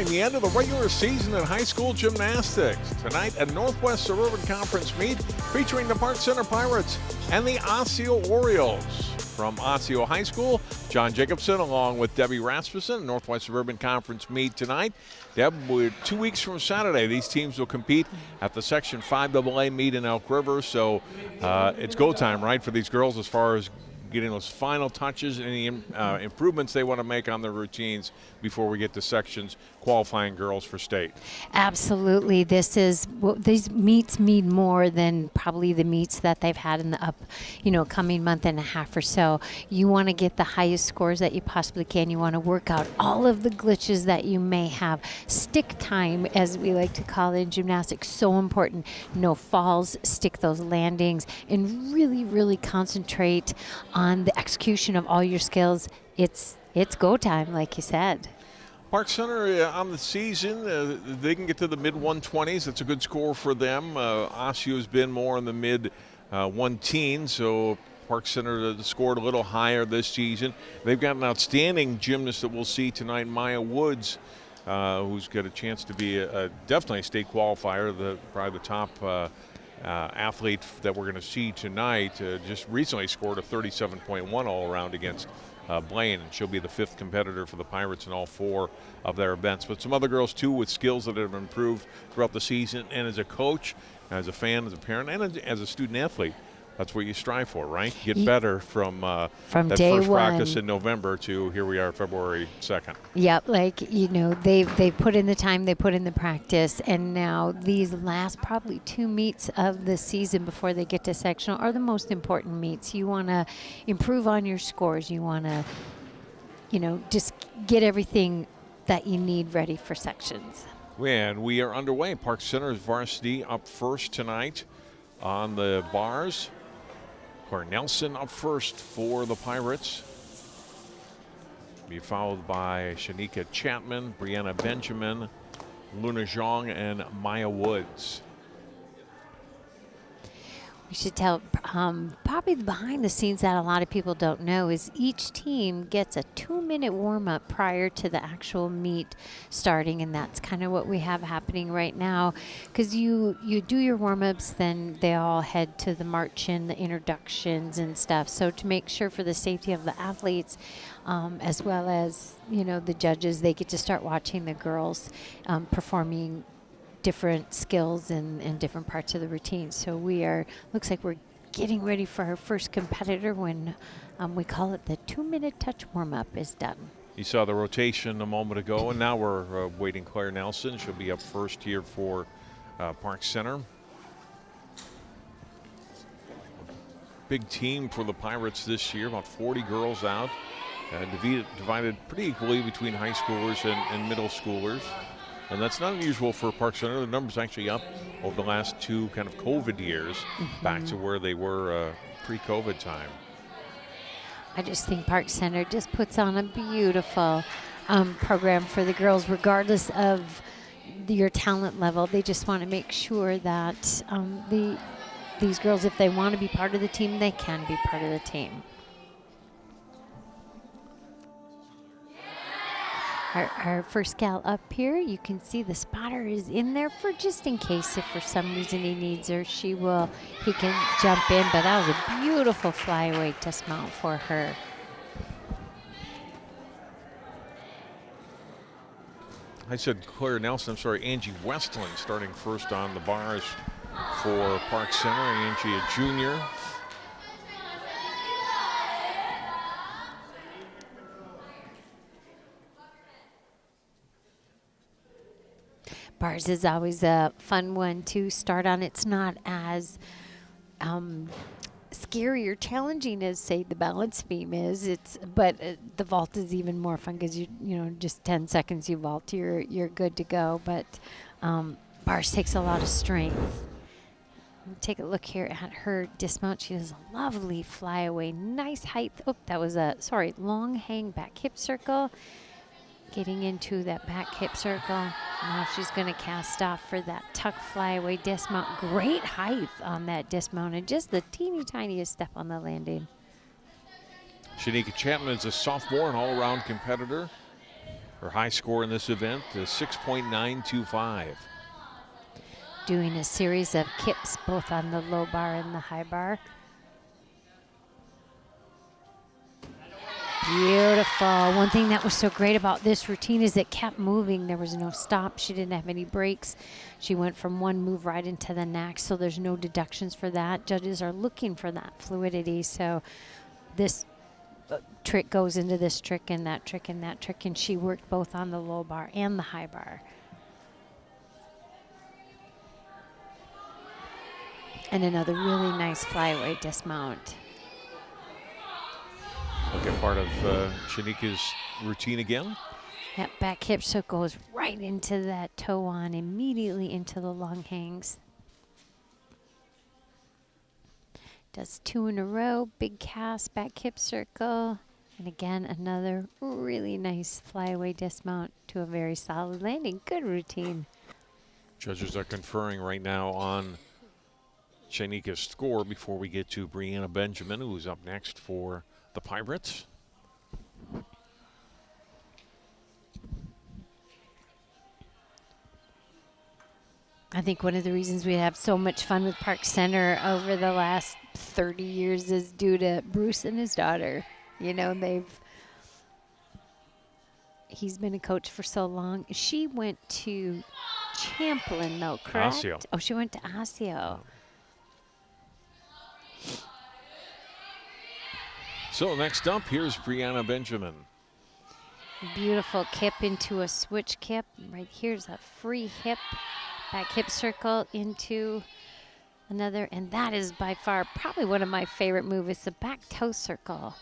nearing the end of the regular season in high school gymnastics. Tonight, a Northwest Suburban Conference meet featuring the Park Center Pirates and the Osseo Orioles. From Osseo High School, John Jacobson along with Debbie Rasmussen, Northwest Suburban Conference meet tonight. Deb, 2 weeks from Saturday, these teams will compete at the Section 5AA meet in Elk River. So it's go time, right, for these girls as far as getting those final touches, any improvements they want to make on their routines before we get to sections qualifying girls for state. Absolutely. These meets mean more than probably the meets that they've had in the coming month and a half or so. You want to get the highest scores that you possibly can. You want to work out all of the glitches that you may have. Stick time, as we like to call it in gymnastics, so important. No falls, stick those landings, and really, really concentrate on the execution of all your skills. It's go time, like you said. Park Center on the season, they can get to the mid-120s. That's a good score for them. Osseo's been more in the mid-1 so Park Center scored a little higher this season. They've got an outstanding gymnast that we'll see tonight, Maya Woods, who's got a chance to be definitely a state qualifier, probably the top athlete that we're going to see tonight. Just recently scored a 37.1 all around against Blaine, and she'll be the 5th competitor for the Pirates in all 4 of their events. But some other girls too with skills that have improved throughout the season, and as a coach, as a fan, as a parent, and as a student athlete, that's what you strive for, right? Get better from that day first one. practice in November to here we are February 2nd. Yep, they've put in the time, they put in the practice, and now these last probably 2 meets of the season before they get to sectional are the most important meets. You want to improve on your scores. You want to, just get everything that you need ready for sections. And we are underway. Park Center's varsity up first tonight on the bars. Claire Nelson up first for the Pirates. Be followed by Shanika Chapman, Brianna Benjamin, Luna Zhang, and Maya Woods. We should tell probably the behind the scenes that a lot of people don't know is each team gets a 2-minute warm-up prior to the actual meet starting, and that's kind of what we have happening right now, because you do your warm-ups, then they all head to the march-in, the introductions and stuff. So to make sure for the safety of the athletes, as well as the judges, they get to start watching the girls performing different skills and different parts of the routine. So looks like we're getting ready for our first competitor when we call it the 2-minute touch warm-up is done. You saw the rotation a moment ago, and now we're waiting Claire Nelson. She'll be up first here for Park Center. Big team for the Pirates this year, about 40 girls out, divided pretty equally between high schoolers and middle schoolers. And that's not unusual for Park Center. The number's actually up over the last 2 kind of COVID years, back to where they were pre-COVID time. I just think Park Center just puts on a beautiful program for the girls, regardless of your talent level. They just want to make sure that these girls, if they want to be part of the team, they can be part of the team. Our first gal up here, you can see the spotter is in there for just in case if for some reason he needs her, he can jump in. But that was a beautiful flyaway dismount for her. I said Claire Nelson, I'm sorry, Angie Westland starting first on the bars for Park Center. Angie, a junior. Bars is always a fun one to start on. It's not as scary or challenging as, say, the balance beam is. But the vault is even more fun because just 10 seconds you vault, you're good to go. But bars takes a lot of strength. Take a look here at her dismount. She does a lovely flyaway, nice height. Oh, that was long hang back hip circle. Getting into that back hip circle. Now she's going to cast off for that tuck flyaway dismount. Great height on that dismount and just the teeny tiniest step on the landing. Shanika Chapman is a sophomore and all-around competitor. Her high score in this event is 6.925. Doing a series of kips both on the low bar and the high bar. Beautiful. One thing that was so great about this routine is it kept moving. There was no stop. She didn't have any breaks. She went from one move right into the next, so there's no deductions for that. Judges are looking for that fluidity, so this trick goes into this trick and that trick and that trick, and she worked both on the low bar and the high bar. And another really nice flyaway dismount. Look at part of Shanika's routine again. That back hip so goes right into that toe on, immediately into the long hangs. Does 2 in a row, big cast, back hip circle. And again, another really nice flyaway dismount to a very solid landing. Good routine. Judges are conferring right now on Shanika's score before we get to Brianna Benjamin, who's up next for the Pirates. I think one of the reasons we have so much fun with Park Center over the last 30 years is due to Bruce and his daughter. You know, he's been a coach for so long. She went to Champlin, though, correct? Osseo. Oh, she went to Osseo. So next up, here's Brianna Benjamin. Beautiful kip into a switch kip. Right here's a free hip. Back hip circle into another. And that is by far probably one of my favorite moves. It's the back toe circle.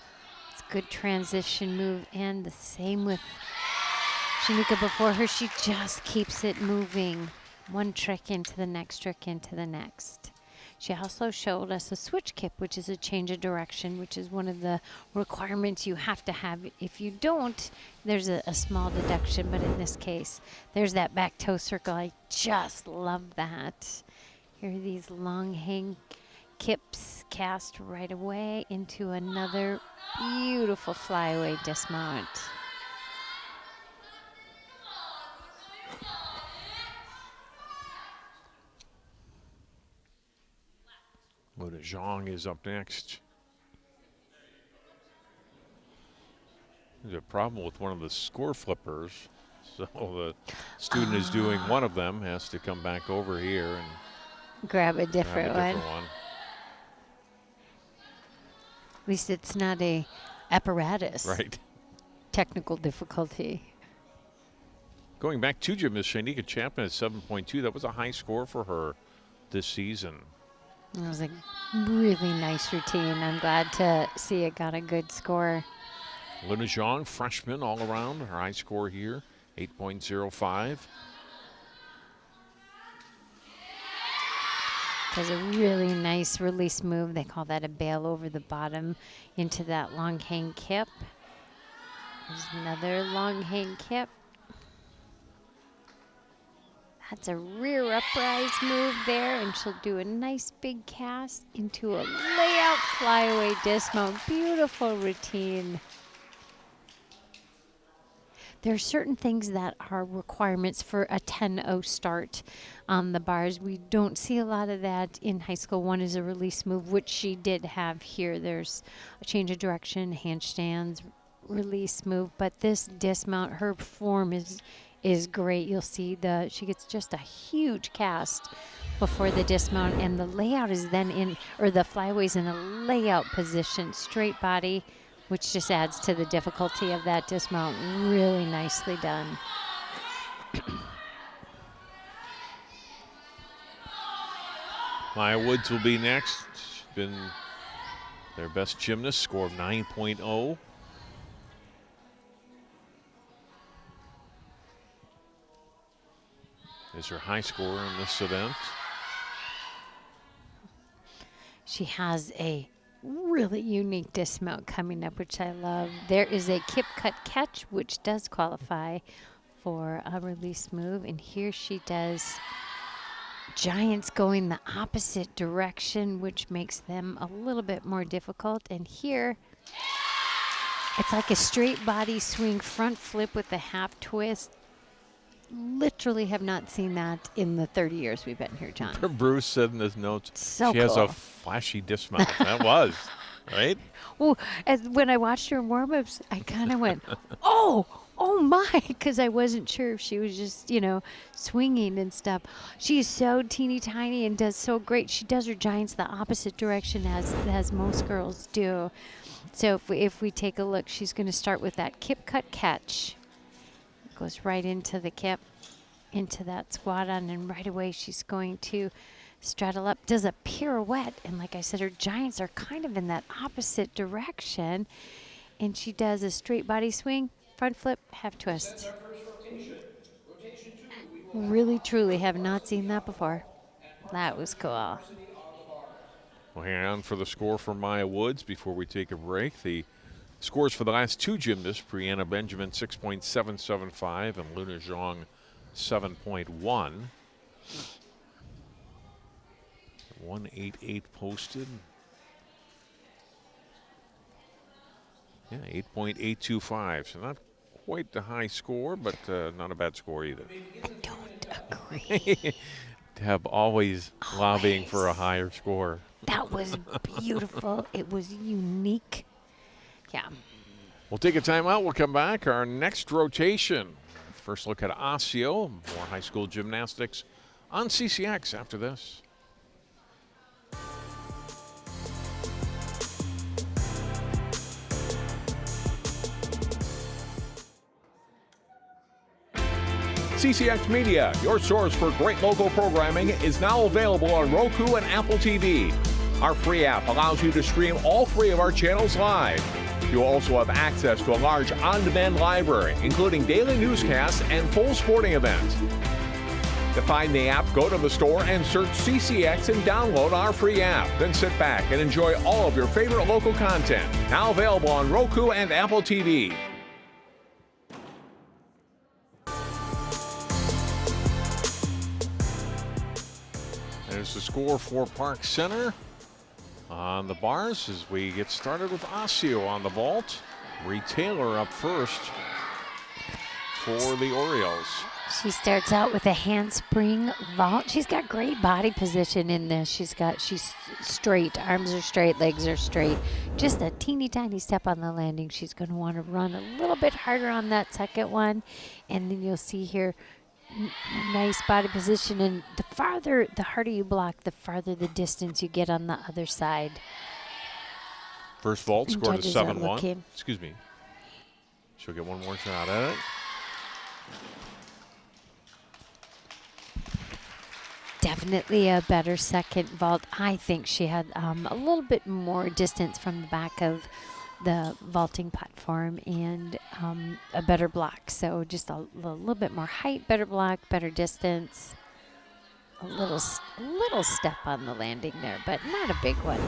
It's a good transition move. And the same with Shanika before her. She just keeps it moving. One trick into the next, trick into the next. She also showed us a switch kip, which is a change of direction, which is one of the requirements you have to have. If you don't, there's a small deduction, but in this case, there's that back toe circle. I just love that. Here are these long hang kips cast right away into another beautiful flyaway dismount. Luna Zhang is up next. There's a problem with one of the score flippers. So the student is doing one of them, has to come back over here and grab a different one. one. At least it's not a apparatus. Right. Technical difficulty. Going back to Ms. Shanika Chapman at 7.2, that was a high score for her this season. It was a really nice routine. I'm glad to see it got a good score. Luna Zhang, freshman all around, her high score here, 8.05. Does a really nice release move. They call that a bail over the bottom into that long hang kip. There's another long hang kip. That's a rear uprise move there, and she'll do a nice big cast into a layout flyaway dismount. Beautiful routine. There are certain things that are requirements for a 10-0 start on the bars. We don't see a lot of that in high school. One is a release move, which she did have here. There's a change of direction, handstands, release move, but this dismount, her form is great. You'll see she gets just a huge cast before the dismount, and the layout is then in, or the flyaway's in a layout position, straight body, which just adds to the difficulty of that dismount. Really nicely done. Maya Woods will be next. She's been their best gymnast, score of 9.0. Is her high score in this event. She has a really unique dismount coming up, which I love. There is a kip cut catch, which does qualify for a release move. And here she does giants going the opposite direction, which makes them a little bit more difficult. And here It's like a straight body swing front flip with a half twist. Literally have not seen that in the 30 years we've been here, John. Bruce said in his notes, So she has cool. a flashy dismount. That was, right? Well, when I watched her in warm-ups, I kind of went, oh my, because I wasn't sure if she was just, swinging and stuff. She is so teeny tiny and does so great. She does her giants the opposite direction as most girls do. So if we take a look, she's going to start with that kip cut catch. Goes right into the kip, into that squat on, and right away she's going to straddle up, does a pirouette, and like I said, her giants are kind of in that opposite direction, and she does a straight body swing, front flip, half twist. Really, truly have not seen that before. That was cool. We'll hang on for the score for Maya Woods before we take a break. The scores for the last two gymnasts, Brianna Benjamin 6.775 and Luna Zhang 7.1. 188 posted. Yeah, 8.825. So not quite the high score, but not a bad score either. I don't agree. Deb always lobbying for a higher score. That was beautiful. It was unique. Yeah. We'll take a timeout. We'll come back. Our next rotation. First look at Osseo, more high school gymnastics on CCX after this. CCX Media, your source for great local programming, is now available on Roku and Apple TV. Our free app allows you to stream all three of our channels live. You'll also have access to a large on-demand library, including daily newscasts and full sporting events. To find the app, go to the store and search CCX and download our free app. Then sit back and enjoy all of your favorite local content. Now available on Roku and Apple TV. There's the score for Park Center on the bars as we get started with Osseo on the vault. Bree Taylor up first for the Orioles. She starts out with a handspring vault. She's got great body position in this. She's straight. Arms are straight, legs are straight. Just a teeny tiny step on the landing. She's going to want to run a little bit harder on that second one. And then you'll see here, nice body position. And the harder you block, the farther the distance you get on the other side. First vault scored a Judges are 7-1. looking. Excuse me. She'll get one more shot at it. Definitely a better second vault. I think she had a little bit more distance from the back of the vaulting platform and a better block. So just a little bit more height, better block, better distance. A little step on the landing there, but not a big one.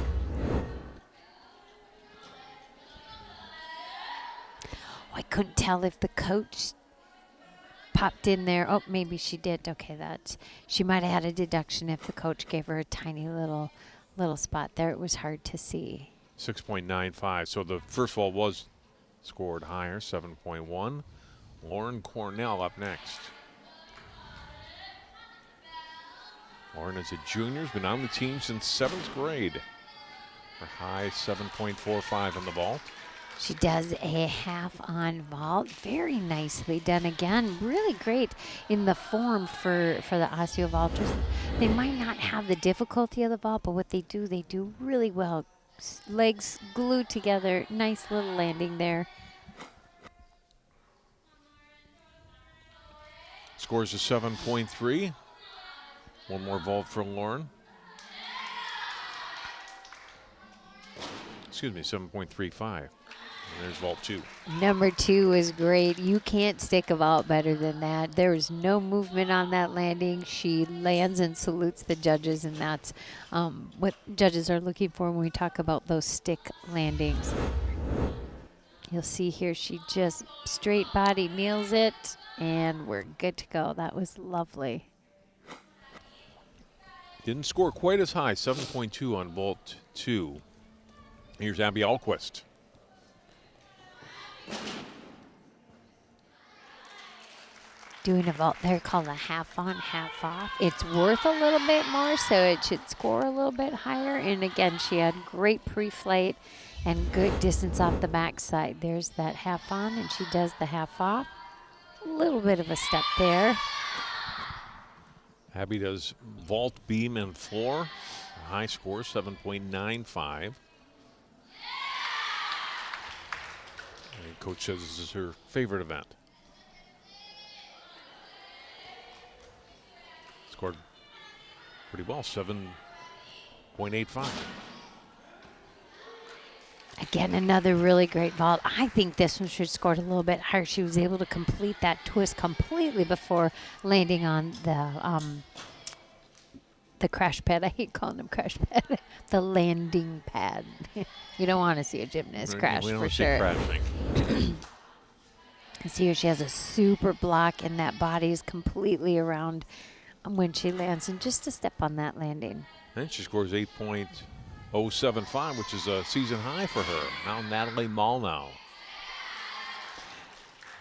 I couldn't tell if the coach popped in there. Oh, maybe she did. Okay, she might have had a deduction if the coach gave her a tiny little spot there. It was hard to see. 6.95. So the first vault was scored higher, 7.1. Lauren Cornell up next. Lauren is a junior, has been on the team since 7th grade. Her high 7.45 on the vault. She does a half on vault. Very nicely done again. Really great in the form for the Osseo vaulters. They might not have the difficulty of the vault, but what they do really well. Legs glued together. Nice little landing there. Scores a 7.3. One more vault for Lauren. Excuse me, 7.35. There's vault 2. Number 2 is great. You can't stick a vault better than that. There is no movement on that landing. She lands and salutes the judges, and that's what judges are looking for when we talk about those stick landings. You'll see here she just straight body nails it, and we're good to go. That was lovely. Didn't score quite as high, 7.2 on vault 2. Here's Abby Alquist. Doing a vault there called a half on, half off. It's worth a little bit more, so it should score a little bit higher. And again, she had great pre-flight and good distance off the backside. There's that half on, and she does the half off. A little bit of a step there. Abby does vault, beam, and floor. A high score, 7.95. And Coach says this is her favorite event. Scored pretty well, 7.85. Again, another really great vault. I think this one should have scored a little bit higher. She was able to complete that twist completely before landing on the crash pad. I hate calling them crash pad. The landing pad. You don't want to see a gymnast crash for sure. Crashing. See here, she has a super block, and that body is completely around when she lands, and just a step on that landing. And she scores 8.075, which is a season high for her. Now Natalie Malnow.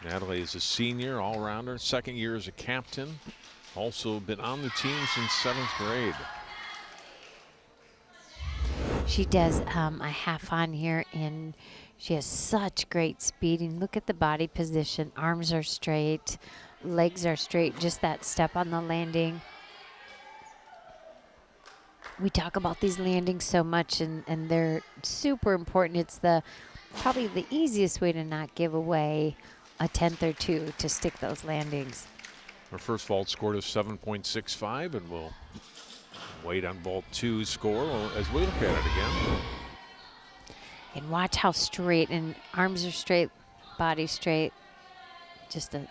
Natalie is a senior all-rounder, second year as a captain. Also been on the team since 7th grade. She does a half on here, and she has such great speed. And look at the body position. Arms are straight, legs are straight, just that step on the landing. We talk about these landings so much, and they're super important. It's probably the easiest way to not give away a tenth or two, to stick those landings. Her first vault scored is 7.65, and we'll wait on vault 2's score as we look at it again. And watch how straight, and arms are straight, body straight. Just a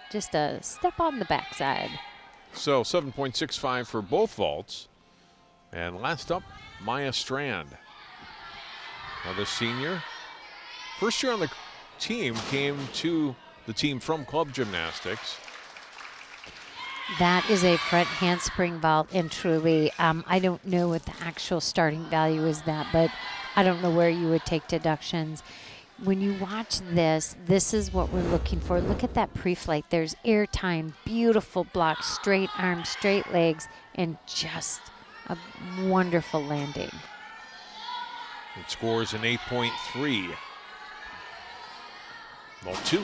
step on the backside. So 7.65 for both vaults. And last up, Maya Strand. Another senior. First year on the team, came to the team from Club Gymnastics. That is a front handspring vault, and truly, I don't know what the actual starting value is that, but I don't know where you would take deductions. When you watch this is what we're looking for. Look at that pre-flight. There's air time, beautiful block, straight arms, straight legs, and just a wonderful landing. It scores an 8.3. Vault 2.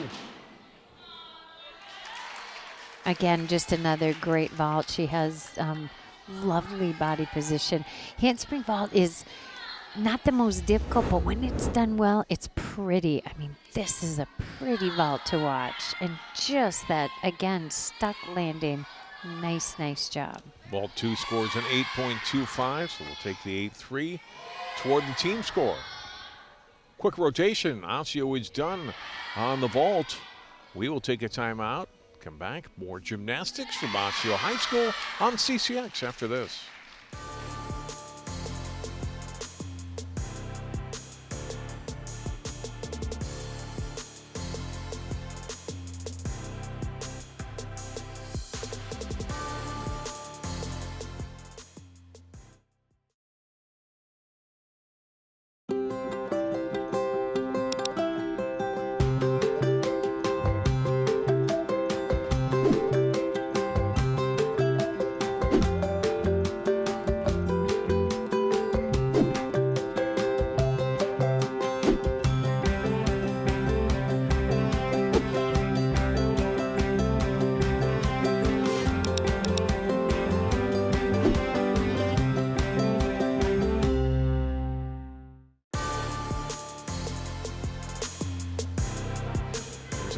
Again, just another great vault. She has lovely body position. Handspring vault is not the most difficult, but when it's done well, it's pretty. I mean, this is a pretty vault to watch. And just that, again, stuck landing. Nice job. Vault 2 scores an 8.25, so we'll take the 8.3 toward the team score. Quick rotation. Osseo is done on the vault. We will take a timeout. Come back. More gymnastics from Osseo High School on CCX after this.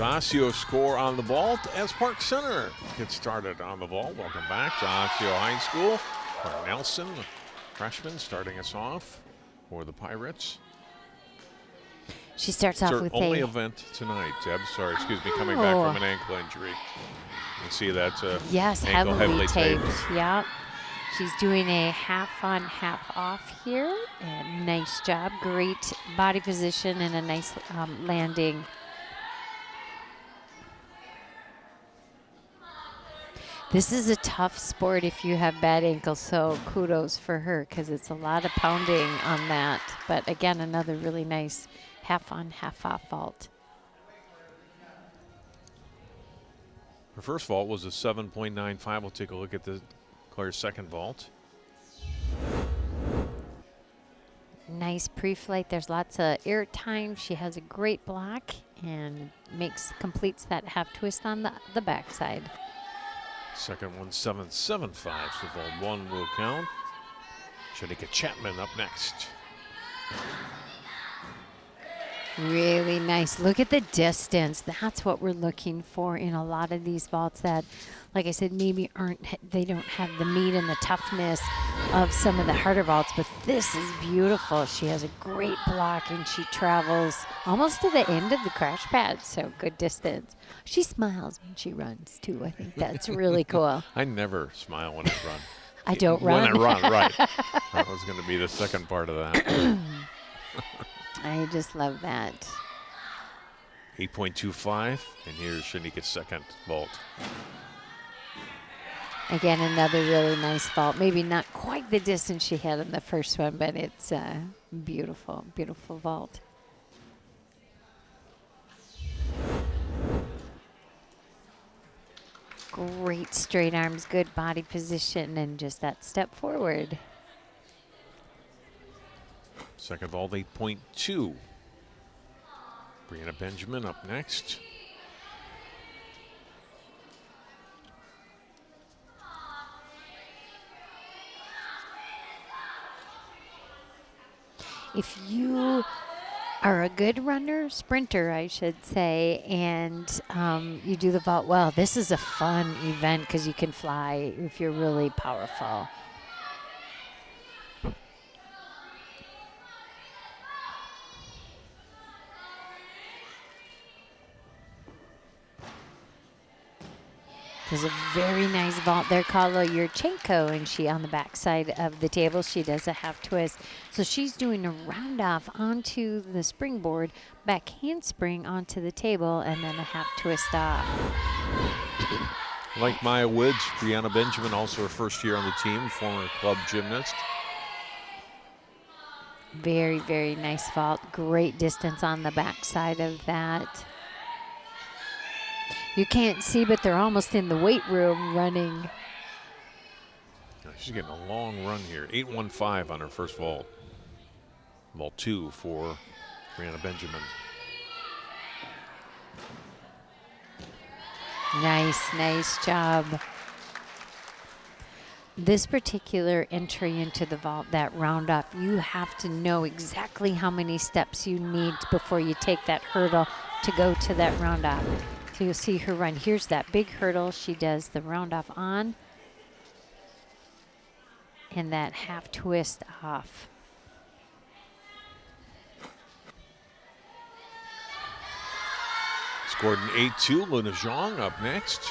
Osseo score on the vault as Park Center gets started on the vault. Welcome back to Osseo High School. Mark Nelson, freshman, starting us off for the Pirates. She starts off with only event tonight, Deb. Sorry, excuse me, coming back from an ankle injury. You see that yes, ankle heavily taped. Yeah. She's doing a half on, half off here. And nice job. Great body position and a nice landing. This is a tough sport if you have bad ankles, so kudos for her because it's a lot of pounding on that. But again, another really nice half on, half off vault. Her first vault was a 7.95. We'll take a look at Claire's second vault. Nice pre-flight. There's lots of air time. She has a great block and completes that half twist on the backside. Second one, 7.75. So vault 1 will count. Shanika Chapman up next. Really nice. Look at the distance. That's what we're looking for in a lot of these vaults that, like I said, maybe they don't have the meat and the toughness of some of the harder vaults, but this is beautiful. She has a great block and she travels almost to the end of the crash pad, so good distance. She smiles when she runs too. I think that's really cool. I never smile when I run. I don't run. When I run, right. That was going to be the second part of that. I just love that. 8.25, and here's Shanika's second vault. Again, another really nice vault. Maybe not quite the distance she had in the first one, but it's a beautiful, beautiful vault. Great straight arms, good body position, and just that step forward. Second vault, 8.2. Brianna Benjamin up next. If you are a good runner, sprinter, I should say, and you do the vault well, this is a fun event because you can fly if you're really powerful. There's a very nice vault there, Carla Yurchenko, and she on the back side of the table. She does a half twist. So she's doing a round off onto the springboard, back handspring onto the table, and then a half twist off. Like Maya Woods, Brianna Benjamin, also her first year on the team, former club gymnast. Very, very nice vault. Great distance on the back side of that. You can't see, but they're almost in the weight room running. She's getting a long run here. 8.15 on her first vault. Vault 2 for Brianna Benjamin. Nice job. This particular entry into the vault, that round up, you have to know exactly how many steps you need before you take that hurdle to go to that round up. So you'll see her run. Here's that big hurdle. She does the round off on and that half twist off. Scored an 8.2. Luna Zhang up next.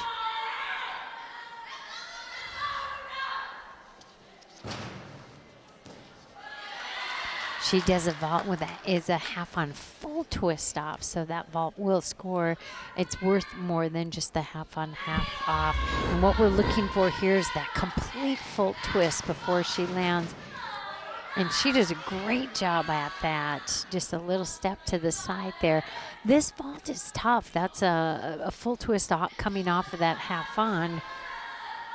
She does a vault with a half on full twist off, so that vault will score. It's worth more than just the half on half off. And what we're looking for here is that complete full twist before she lands. And she does a great job at that. Just a little step to the side there. This vault is tough. That's a full twist coming off of that half on.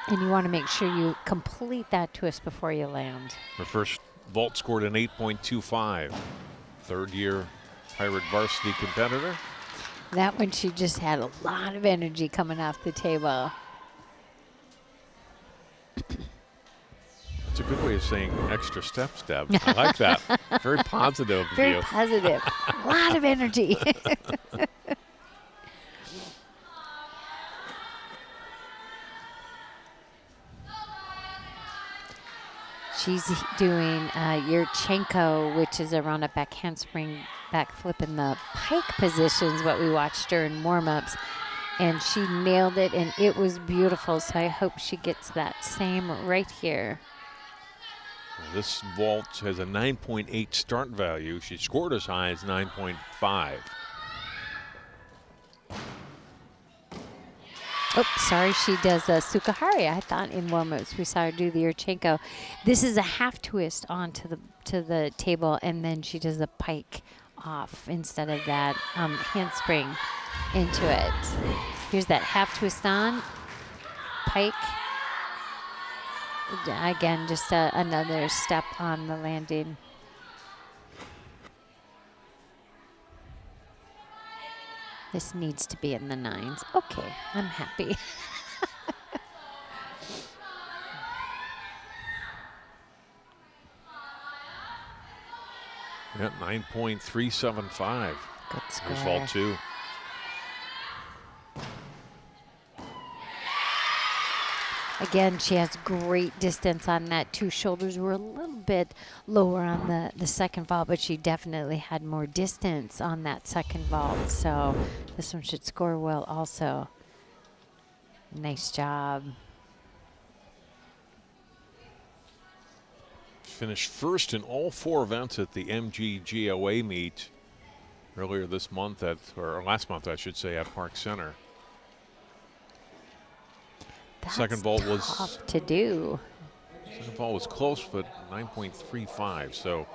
And you want to make sure you complete that twist before you land. Her first vault scored an 8.25. Third year Pirate varsity competitor. That one, she just had a lot of energy coming off the table. It's a good way of saying extra steps, Deb. I like that. Very positive of Very you. positive. A lot of energy. She's doing Yurchenko, which is a round-up back handspring, back flip in the pike positions, what we watched during warm-ups. And she nailed it, and it was beautiful. So I hope she gets that same right here. This vault has a 9.8 start value. She scored as high as 9.5. Oh, sorry, she does a Sukahari. I thought in warm-ups we saw her do the Yurchenko. This is a half twist onto the table, and then she does a pike off instead of that handspring into it. Here's that half twist on. Pike. Again, just another step on the landing. This needs to be in the 9s. Okay, I'm happy. Yeah, 9.375. Good score. There's vault 2. Again, she has great distance on that. 2 shoulders were a little bit lower on the second vault, but she definitely had more distance on that second vault. So this one should score well also. Nice job. Finished first in all 4 events at the MGGOA meet earlier this month or last month, I should say, at Park Center. That's Second vault was tough to do. Second vault was close, but 9.35. So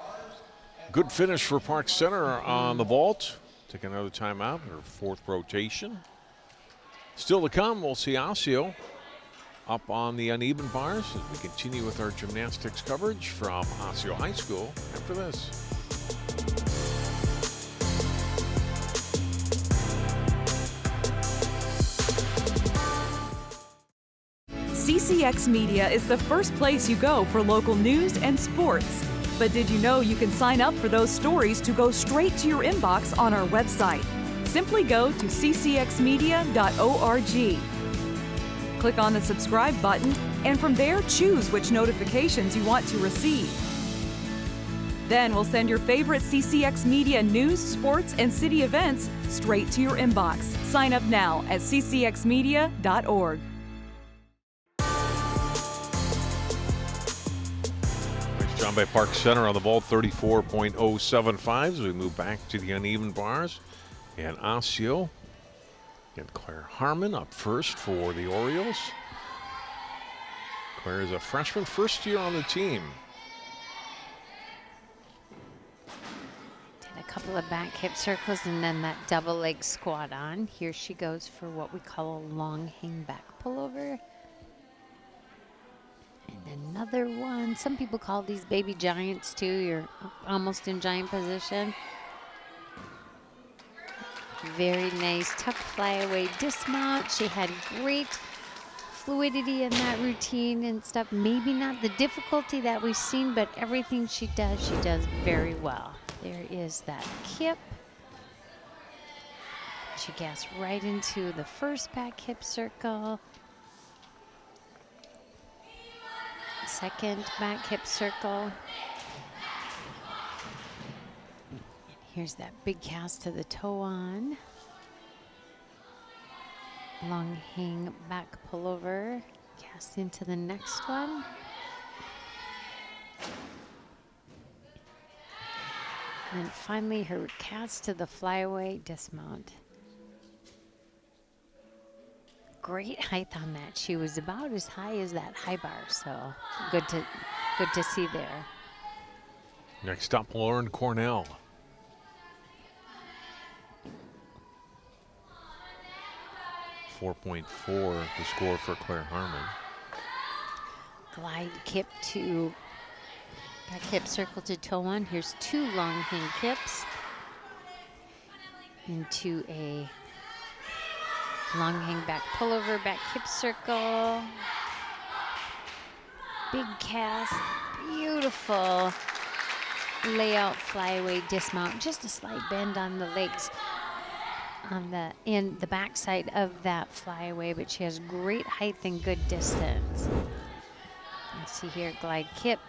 good finish for Park Center on the vault. Take another timeout, her 4th rotation. Still to come, we'll see Osseo up on the uneven bars as we continue with our gymnastics coverage from Osseo High School after this. CCX Media is the first place you go for local news and sports. But did you know you can sign up for those stories to go straight to your inbox on our website? Simply go to ccxmedia.org. Click on the subscribe button, and from there choose which notifications you want to receive. Then we'll send your favorite CCX Media news, sports, and city events straight to your inbox. Sign up now at ccxmedia.org. Nice job by Park Center on the vault, 34.075 as we move back to the uneven bars. And Osseo and Claire Harmon up first for the Orioles. Claire is a freshman, first year on the team. Did a couple of back hip circles and then that double leg squat on. Here she goes for what we call a long hang back pullover. And another one. Some people call these baby giants too. You're almost in giant position. Very nice, tuck flyaway dismount. She had great fluidity in that routine and stuff. Maybe not the difficulty that we've seen, but everything she does very well. There is that kip. She gets right into the first back hip circle. Second back hip circle. Here's that big cast to the toe on. Long hang back pullover. Cast into the next one. And then finally her cast to the flyaway dismount. Great height on that. She was about as high as that high bar, so good to see there. Next up, Lauren Cornell. .4 the score for Claire Harmon. Glide kip to back hip circle to toe on. Here's 2 long hang kips into a long hang back pullover, back hip circle. Big cast, beautiful layout flyaway dismount. Just a slight bend on the legs on the backside of that flyaway, but she has great height and good distance. Let's see here, glide kip.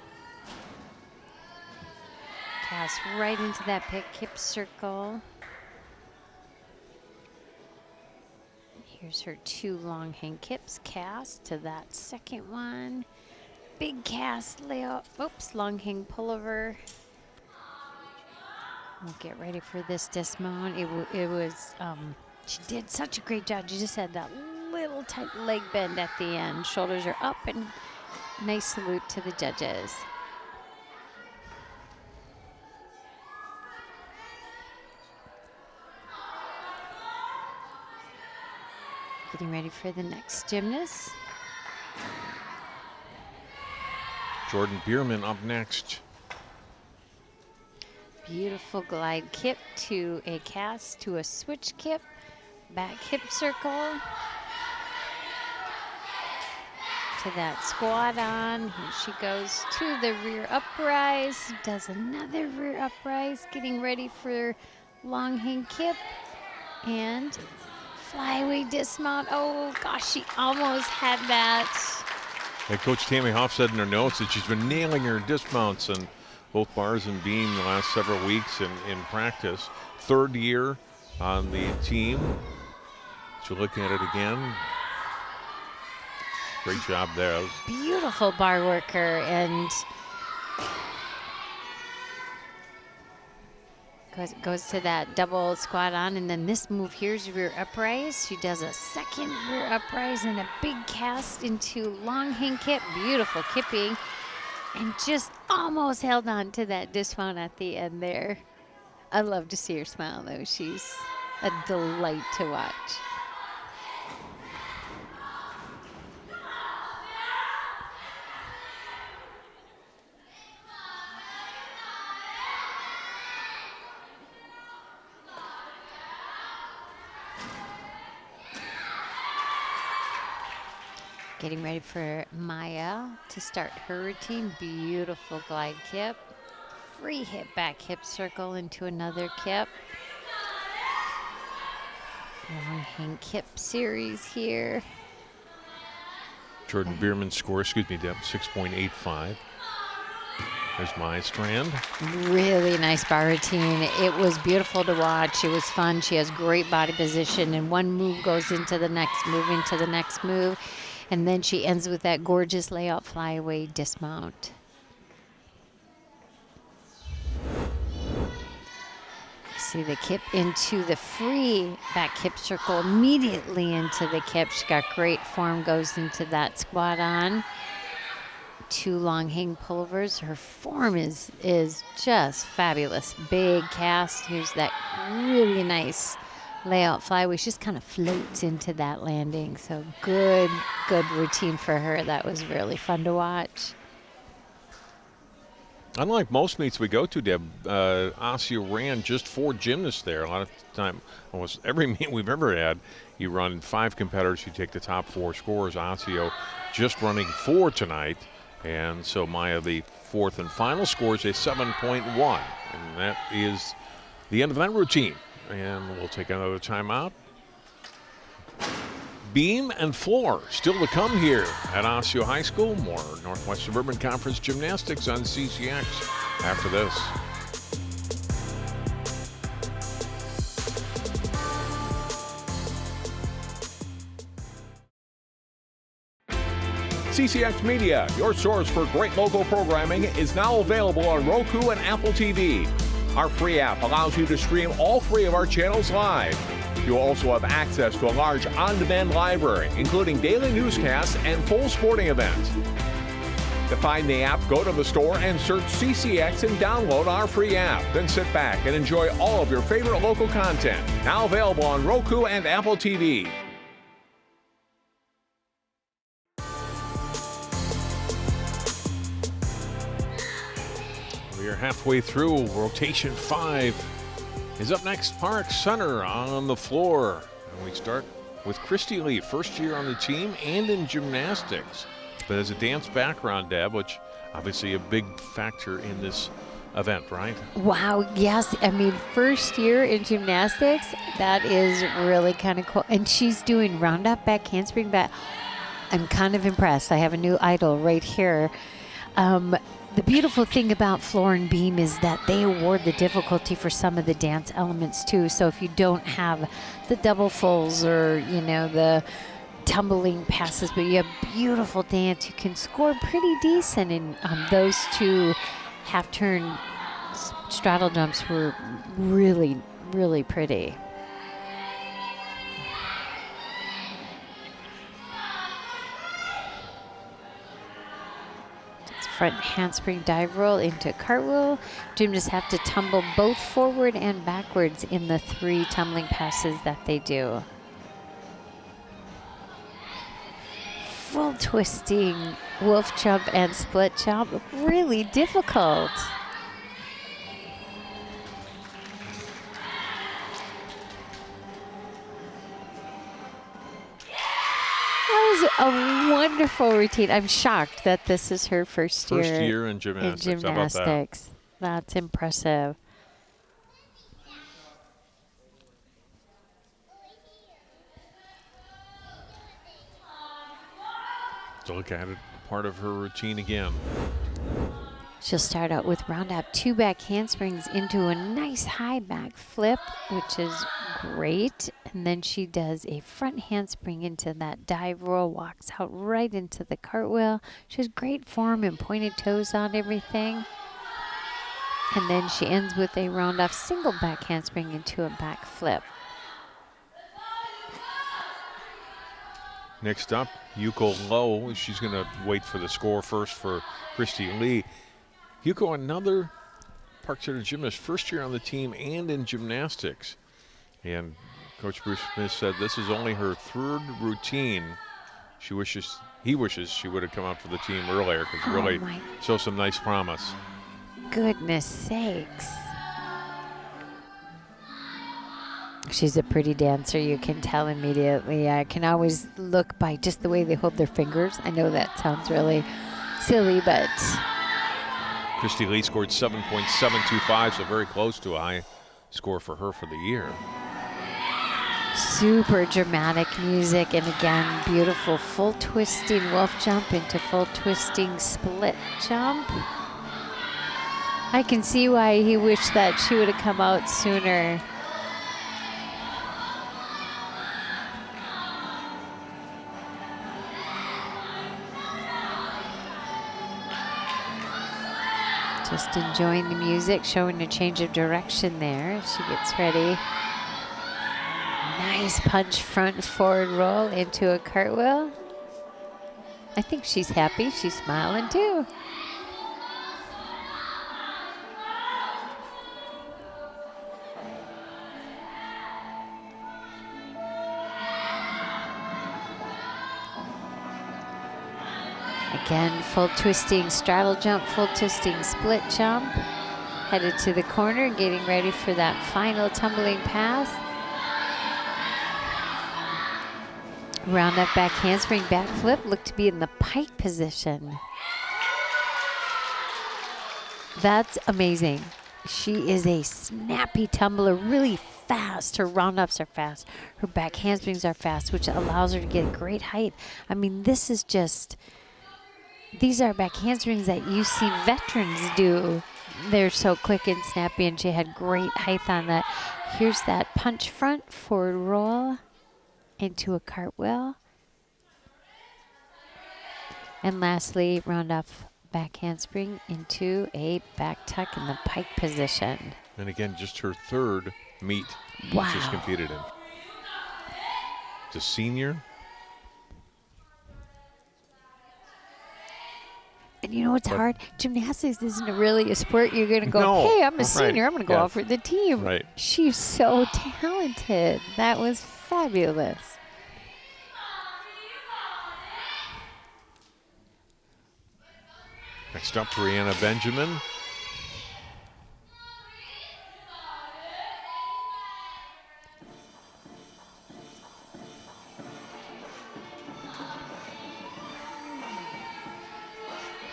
Cast right into that back hip circle. Here's her 2 long hang kips, cast to that second one. Big cast layout, long hang pullover. We'll get ready for this dismount. It was, she did such a great job. She just had that little tight leg bend at the end. Shoulders are up, and nice salute to the judges. Getting ready for the next gymnast. Jordan Bierman up next. Beautiful glide kip to a cast to a switch kip. Back hip circle. To that squat on. Here she goes to the rear uprise. Does another rear uprise. Getting ready for long hang kip. And flyaway dismount. Oh gosh, she almost had that. And Coach Tammy Hoff said in her notes that she's been nailing her dismounts in both bars and beam the last several weeks in practice. Third year on the team. So looking at it again. Great job there. Beautiful bar worker, and goes to that double squat on, and then this move here's rear uprise. She does a second rear uprise and a big cast into long hang kip. Beautiful kipping, and just almost held on to that dismount at the end there. I love to see her smile though. She's a delight to watch. Getting ready for Maya to start her routine. Beautiful glide kip. Free hip back hip circle into another kip. Long hang kip series here. Jordan Bierman's score, Deb, 6.85. There's Maya Strand. Really nice bar routine. It was beautiful to watch. It was fun. She has great body position, and one move goes into the next move, into the next move. And then she ends with that gorgeous layout flyaway dismount. See the kip into the free back hip circle, immediately into the kip. She got great form, goes into that squat on. 2 long hang pullovers. Her form is just fabulous. Big cast. Here's that really nice layout flyaway. She just kind of floats into that landing. So good routine for her. That was really fun to watch. Unlike most meets we go to, Deb, Osseo ran just 4 gymnasts there. A lot of time, almost every meet we've ever had, you run 5 competitors who take the top 4 scores. Osseo just running 4 tonight. And so Maya, the 4th and final score is a 7.1. And that is the end of that routine. And we'll take another timeout. Beam and floor still to come here at Osseo High School. More Northwest Suburban Conference Gymnastics on CCX after this. CCX Media, your source for great local programming, is now available on Roku and Apple TV. Our free app allows you to stream all 3 of our channels live. You also have access to a large on-demand library, including daily newscasts and full sporting events. To find the app, go to the store and search CCX and download our free app. Then sit back and enjoy all of your favorite local content. Now available on Roku and Apple TV. We are halfway through. Rotation 5 is up next. Park Center on the floor. And we start with Christy Lee, first year on the team and in gymnastics. But as a dance background, Deb, which obviously a big factor in this event, right? Wow, yes. I mean, first year in gymnastics, that is really kind of cool. And she's doing round-up back, handspring back. I'm kind of impressed. I have a new idol right here. The beautiful thing about floor and beam is that they award the difficulty for some of the dance elements too. So if you don't have the double fulls or, the tumbling passes, but you have beautiful dance, you can score pretty decent. And those 2 half-turn straddle jumps were really, really pretty. Front handspring dive roll into cartwheel. Gymnasts have to tumble both forward and backwards in the 3 tumbling passes that they do. full twisting wolf jump and split jump. Really difficult. That was a wonderful routine. I'm shocked that this is her first year in gymnastics. How about that? That's impressive. To look at it, part of her routine again. She'll start out with round up 2 back handsprings into a nice high back flip, which is great. And then she does a front handspring into that dive roll, walks out right into the cartwheel. She has great form and pointed toes on everything. And then she ends with a round off single back handspring into a back flip. Next up, Yuko Lowe. She's going to wait for the score first for Christy Lee. Yuko, another Park Center gymnast, first year on the team and in gymnastics. And Coach Bruce Smith said this is only her 3rd routine. He wishes she would have come out for the team earlier because really shows some nice promise. Goodness sakes. She's a pretty dancer, you can tell immediately. I can always look by just the way they hold their fingers. I know that sounds really silly, but... Christy Lee scored 7.725, so very close to a high score for her for the year. Super dramatic music, and again, beautiful full twisting wolf jump into full twisting split jump. I can see why he wished that she would have come out sooner. Just enjoying the music, showing a change of direction there. She gets ready. Nice punch front forward roll into a cartwheel. I think she's happy. She's smiling too. Again, full twisting straddle jump, full twisting split jump. Headed to the corner, getting ready for that final tumbling pass. Round up back handspring, back flip, look to be in the pike position. That's amazing. She is a snappy tumbler, really fast. Her round-ups are fast. Her back handsprings are fast, which allows her to get great height. I mean, this is just... These are back handsprings that you see veterans do. They're so quick and snappy, and she had great height on that. Here's that punch front, forward roll into a cartwheel. And lastly, round off back handspring into a back tuck in the pike position. And again, just her 3rd meet she's competed in. It's a senior. And you know what's hard? Gymnastics isn't really a sport you're going to go, hey, I'm a senior, I'm going to go out for the team. Right. She's so talented. That was fabulous. Next up, Brianna Benjamin.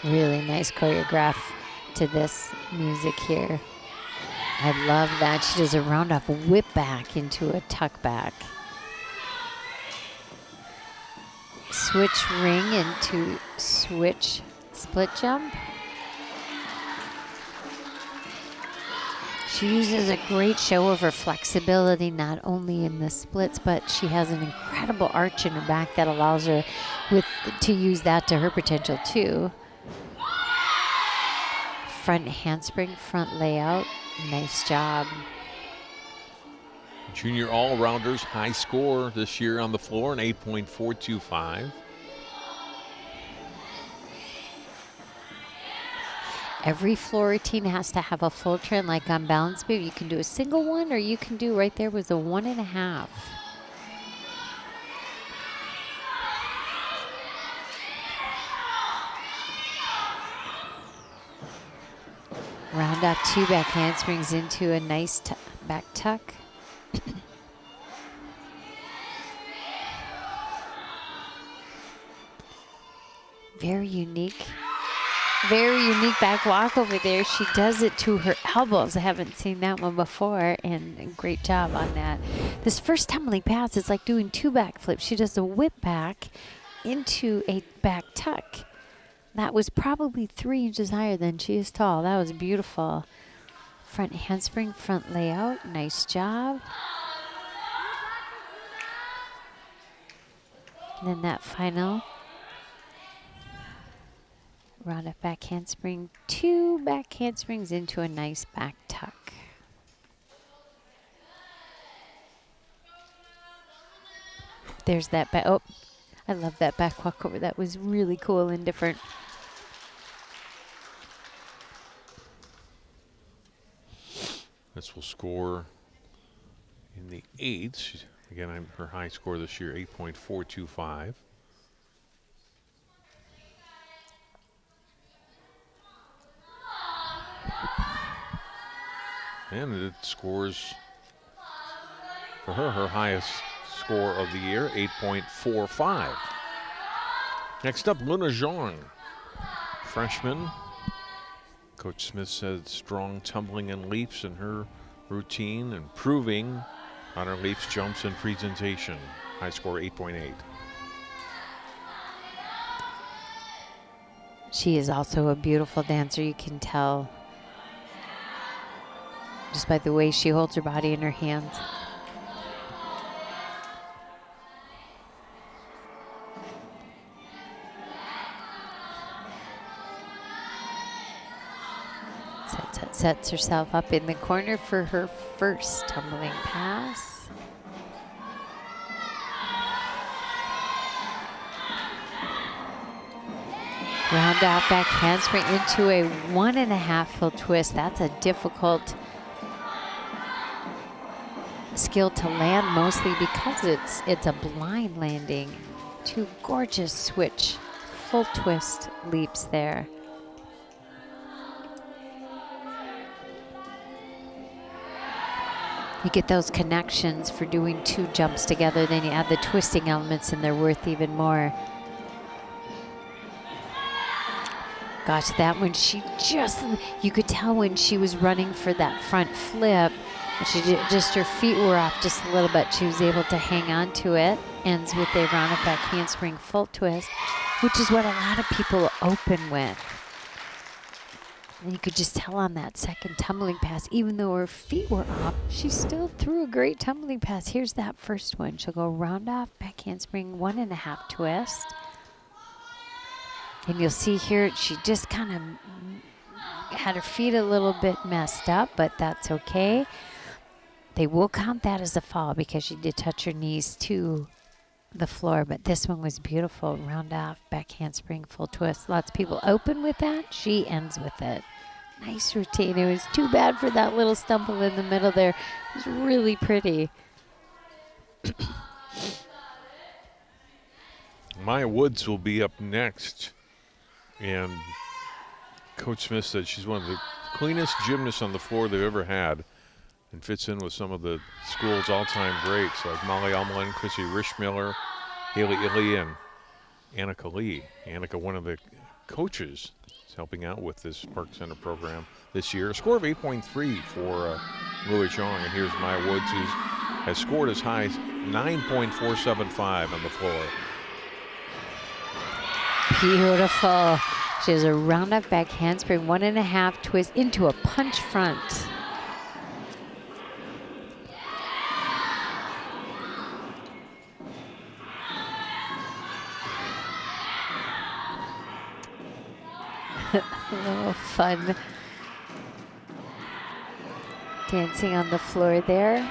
Really nice choreograph to this music here. I love that. She does a round off whip back into a tuck back. Switch ring into switch split jump. She uses a great show of her flexibility, not only in the splits, but she has an incredible arch in her back that allows her to use that to her potential too. Front handspring, front layout. Nice job. Junior all-rounders, high score this year on the floor, an 8.425. Every floor routine has to have a full turn, like on balance beam. You can do a single one, or you can do right there with a 1.5. Round off 2 back handsprings into a nice back tuck. Very unique back walk over there. She does it to her elbows. I haven't seen that one before, and great job on that. This first tumbling pass is like doing 2 back flips. She does a whip back into a back tuck. That was probably 3 inches higher than she is tall. That was beautiful. Front handspring, front layout. Nice job. And then that final round of back handspring, 2 back handsprings into a nice back tuck. There's that back. Oh, I love that back walkover. That was really cool and different. This will score in the 8s. Again, her high score this year, 8.425. And it scores for her highest score of the year, 8.45. Next up, Luna Zhang, freshman. Coach Smith said strong tumbling and leaps in her routine, improving on her leaps, jumps, and presentation. High score 8.8. She is also a beautiful dancer. You can tell just by the way she holds her body in her hands. Sets herself up in the corner for her first tumbling pass. Round off back handspring into a 1.5 full twist. That's a difficult skill to land, mostly because it's a blind landing. 2 gorgeous switch full twist leaps there. You get those connections for doing 2 jumps together, then you add the twisting elements and they're worth even more. Gosh, that one, you could tell when she was running for that front flip, her feet were off just a little bit. She was able to hang on to it. Ends with a round up back handspring full twist, which is what a lot of people open with. And you could just tell on that second tumbling pass, even though her feet were off, she still threw a great tumbling pass. Here's that first one. She'll go round off, back handspring, 1.5 twist. And you'll see here, she just kind of had her feet a little bit messed up, but that's okay. They will count that as a fall because she did touch her knees to the floor, but this one was beautiful. Round off, back handspring, full twist. Lots of people open with that. She ends with it. Nice routine. It was too bad for that little stumble in the middle there. It was really pretty. Maya Woods will be up next. And Coach Smith said she's one of the cleanest gymnasts on the floor they've ever had, and fits in with some of the school's all-time greats like Molly Almelin, Chrissy Rishmiller, Haley Illy, and Annika Lee. Annika, one of the coaches, is helping out with this Park Center program this year. A score of 8.3 for Luna Zhang. And here's Maya Woods, who has scored as high as 9.475 on the floor. Beautiful. She has a round up back handspring, 1.5 twist into a punch front. A little fun dancing on the floor there.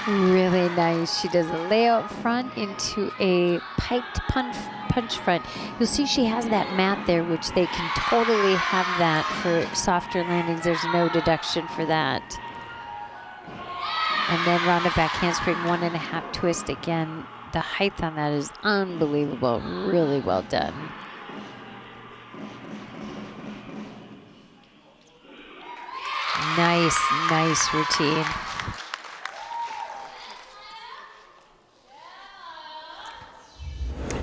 Really nice. She does a layout front into a piked punch front. You'll see she has that mat there, which they can totally have that for softer landings. There's no deduction for that. And then round up back handspring, 1.5 twist again. The height on that is unbelievable. Really well done. Nice routine.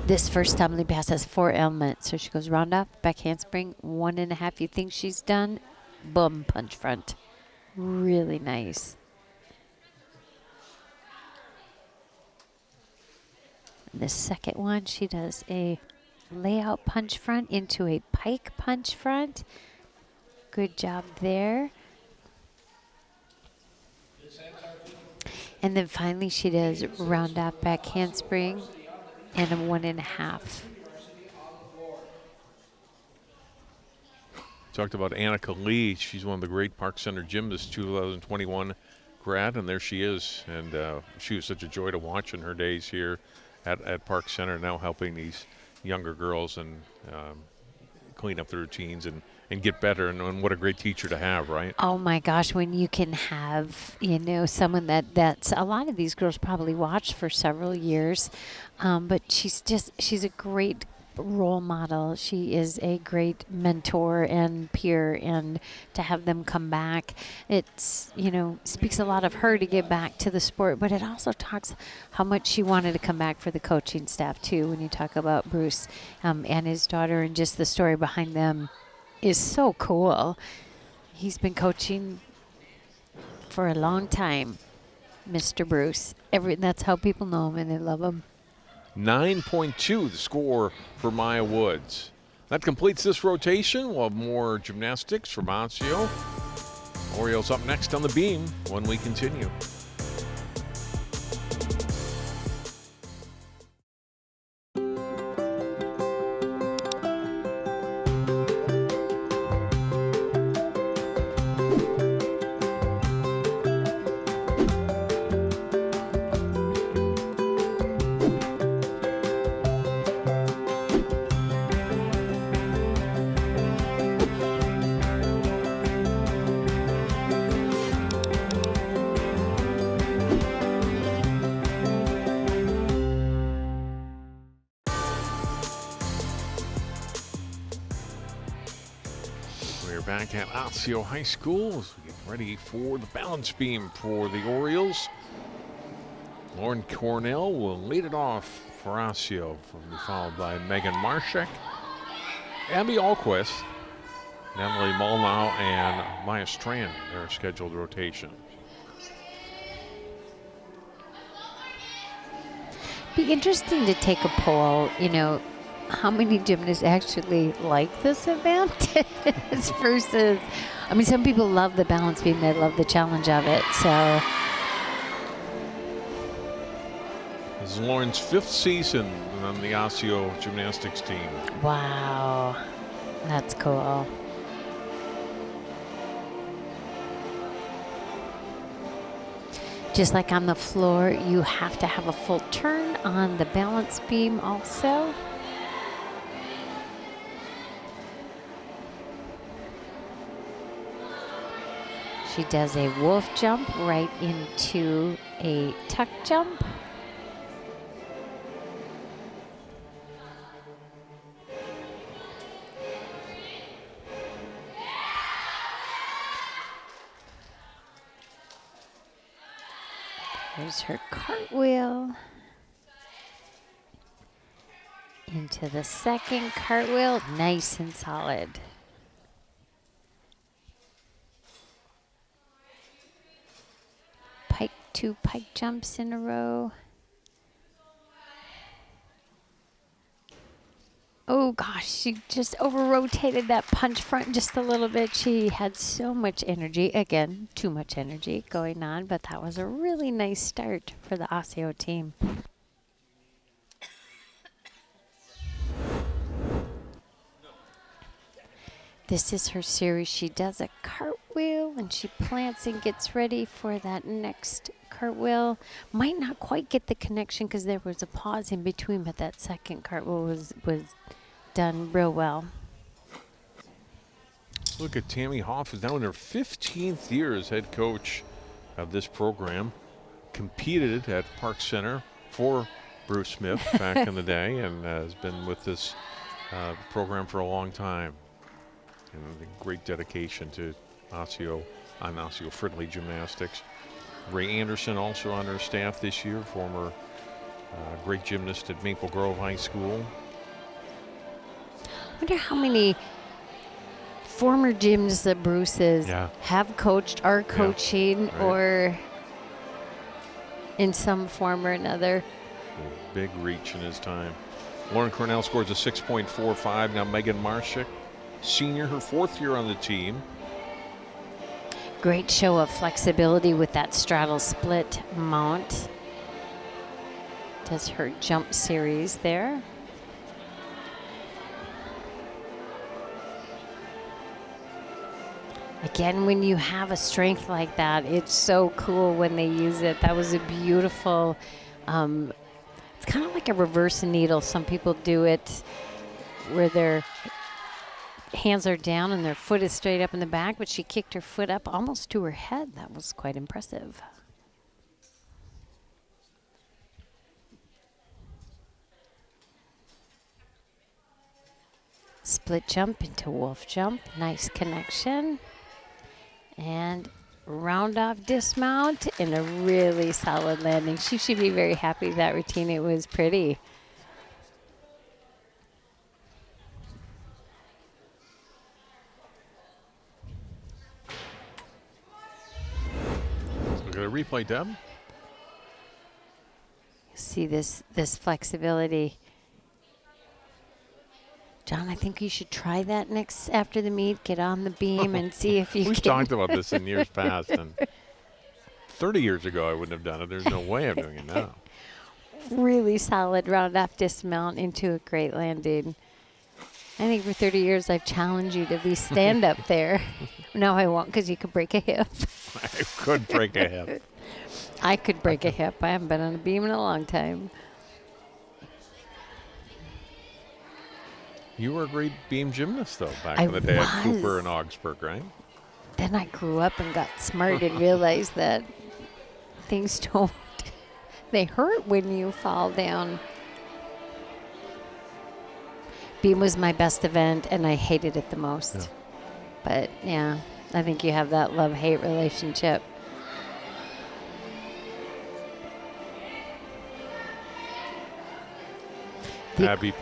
This first tumbling pass has 4 elements. So she goes round off, back handspring, 1.5. You think she's done? Boom, punch front. Really nice. The second one, she does a layout punch front into a pike punch front. Good job there. And then finally she does round off back handspring and a 1.5. Talked about Annika Lee. She's one of the great Park Center gymnasts, 2021 grad, and there she is. And she was such a joy to watch in her days here at Park Center, now helping these younger girls and clean up their routines and get better. And what a great teacher to have, right? Oh my gosh, when you can have, someone that's a lot of these girls probably watched for several years, but she's a great role model. She is a great mentor and peer, and to have them come back, it's, speaks a lot of her to get back to the sport, but it also talks how much she wanted to come back for the coaching staff too. When you talk about Bruce and his daughter, and just the story behind them is so cool. He's been coaching for a long time, Mr. Bruce. That's how people know him and they love him. 9.2 the score for Maya Woods. That completes this rotation. We'll have more gymnastics from Osseo. Orioles up next on the beam when we continue. Back at Osseo High School as we get ready for the balance beam for the Orioles. Lauren Cornell will lead it off for Osseo, followed by Megan Marshak, Abby Alquist, Natalie Molnau, and Maya Strand, their scheduled rotation. Be interesting to take a poll, how many gymnasts actually like this event versus, some people love the balance beam, they love the challenge of it, so. This is Lauren's 5th season on the Osseo gymnastics team. Wow, that's cool. Just like on the floor, you have to have a full turn on the balance beam also. She does a wolf jump right into a tuck jump. There's her cartwheel. Into the second cartwheel, nice and solid. Two pike jumps in a row. Oh gosh, she just over-rotated that punch front just a little bit. She had so much energy, again, too much energy going on, but that was a really nice start for the Osseo team. This is her series. She does a cartwheel and she plants and gets ready for that next cartwheel. Might not quite get the connection because there was a pause in between, but that second cartwheel was done real well. Look at Tammy Hoff, is now in her 15th year as head coach of this program. Competed at Park Center for Bruce Smith back in the day, and has been with this program for a long time. And great dedication to Osseo on Osseo Fridley Gymnastics. Ray Anderson also on her staff this year, former great gymnast at Maple Grove High School. I wonder how many former gymnasts that Bruce have coached, are coaching, right. or in some form or another. Big reach in his time. Lauren Cornell scores a 6.45. Now Megan Marshak, senior, her 4th year on the team. Great show of flexibility with that straddle split mount. Does her jump series there. Again, when you have a strength like that, it's so cool when they use it. That was a beautiful, it's kind of like a reverse needle. Some people do it where their hands are down and their foot is straight up in the back, but she kicked her foot up almost to her head. That was quite impressive. Split jump into wolf jump. Nice connection. And round off dismount and a really solid landing. She should be very happy with that routine. It was pretty. Look at a replay, Deb. See this flexibility. John, I think you should try that next after the meet. Get on the beam and see if you can. We've talked about this in years past, and 30 years ago I wouldn't have done it. There's no way I'm doing it now. Really solid round off dismount into a great landing. I think for 30 years I've challenged you to at least stand up there. No, I won't, because you could break a hip. I could break a hip. I could break a hip. I haven't been on a beam in a long time. You were a great beam gymnast, though, back in the day at Cooper and Augsburg, right? Then I grew up and got smart and realized that things don't, they hurt when you fall down. Beam was my best event, and I hated it the most. Yeah. But, yeah, I think you have that love-hate relationship. Abby,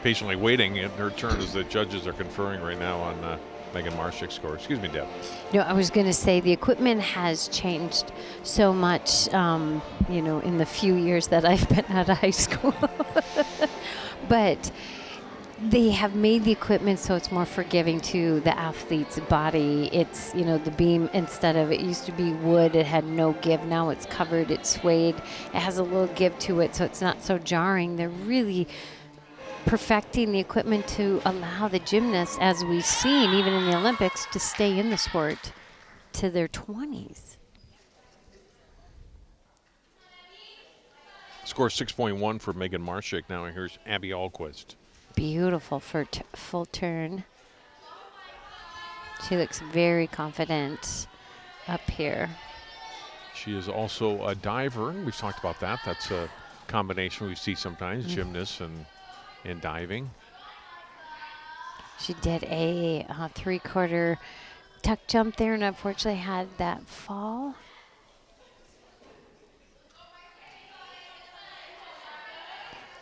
patiently waiting in her turn as the judges are conferring right now on Megan Marshak's score. Excuse me, Deb. No, I was going to say the equipment has changed so much, in the few years that I've been out of high school. But they have made the equipment so it's more forgiving to the athlete's body. It's, the beam, instead of, it used to be wood, it had no give. Now it's covered, it's suede. It has a little give to it, so it's not so jarring. They're really perfecting the equipment to allow the gymnasts, as we've seen even in the Olympics, to stay in the sport to their 20s. Score 6.1 for Megan Marshak. Now here's Abby Alquist. Beautiful for full turn. She looks very confident up here. She is also a diver, and we've talked about that. That's a combination we see sometimes, gymnasts and diving. She did a 3/4 tuck jump there, and unfortunately had that fall.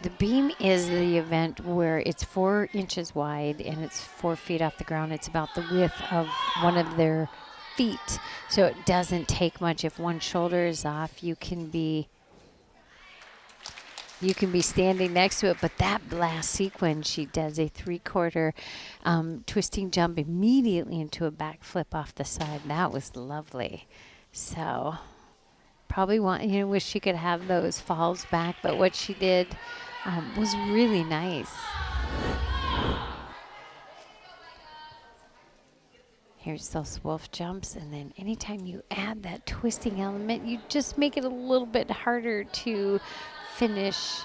The beam is the event where it's 4 inches wide and it's 4 feet off the ground. It's about the width of one of their feet. So it doesn't take much. If one shoulder is off, you can be standing next to it. But that last sequence, she does a 3/4 twisting jump immediately into a back flip off the side. That was lovely. So probably wish she could have those falls back, but what she did was really nice. Here's those wolf jumps, and then anytime you add that twisting element, you just make it a little bit harder to finish.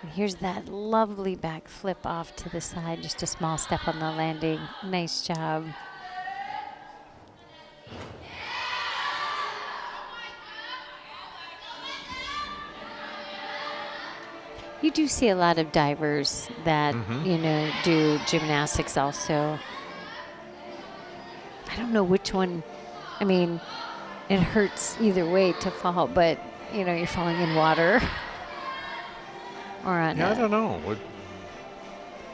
And here's that lovely back flip off to the side, just a small step on the landing. Nice job. You do see a lot of divers that, do gymnastics also. I don't know which one I mean, it hurts either way to fall, but, you're falling in water. Or on Yeah, I don't know.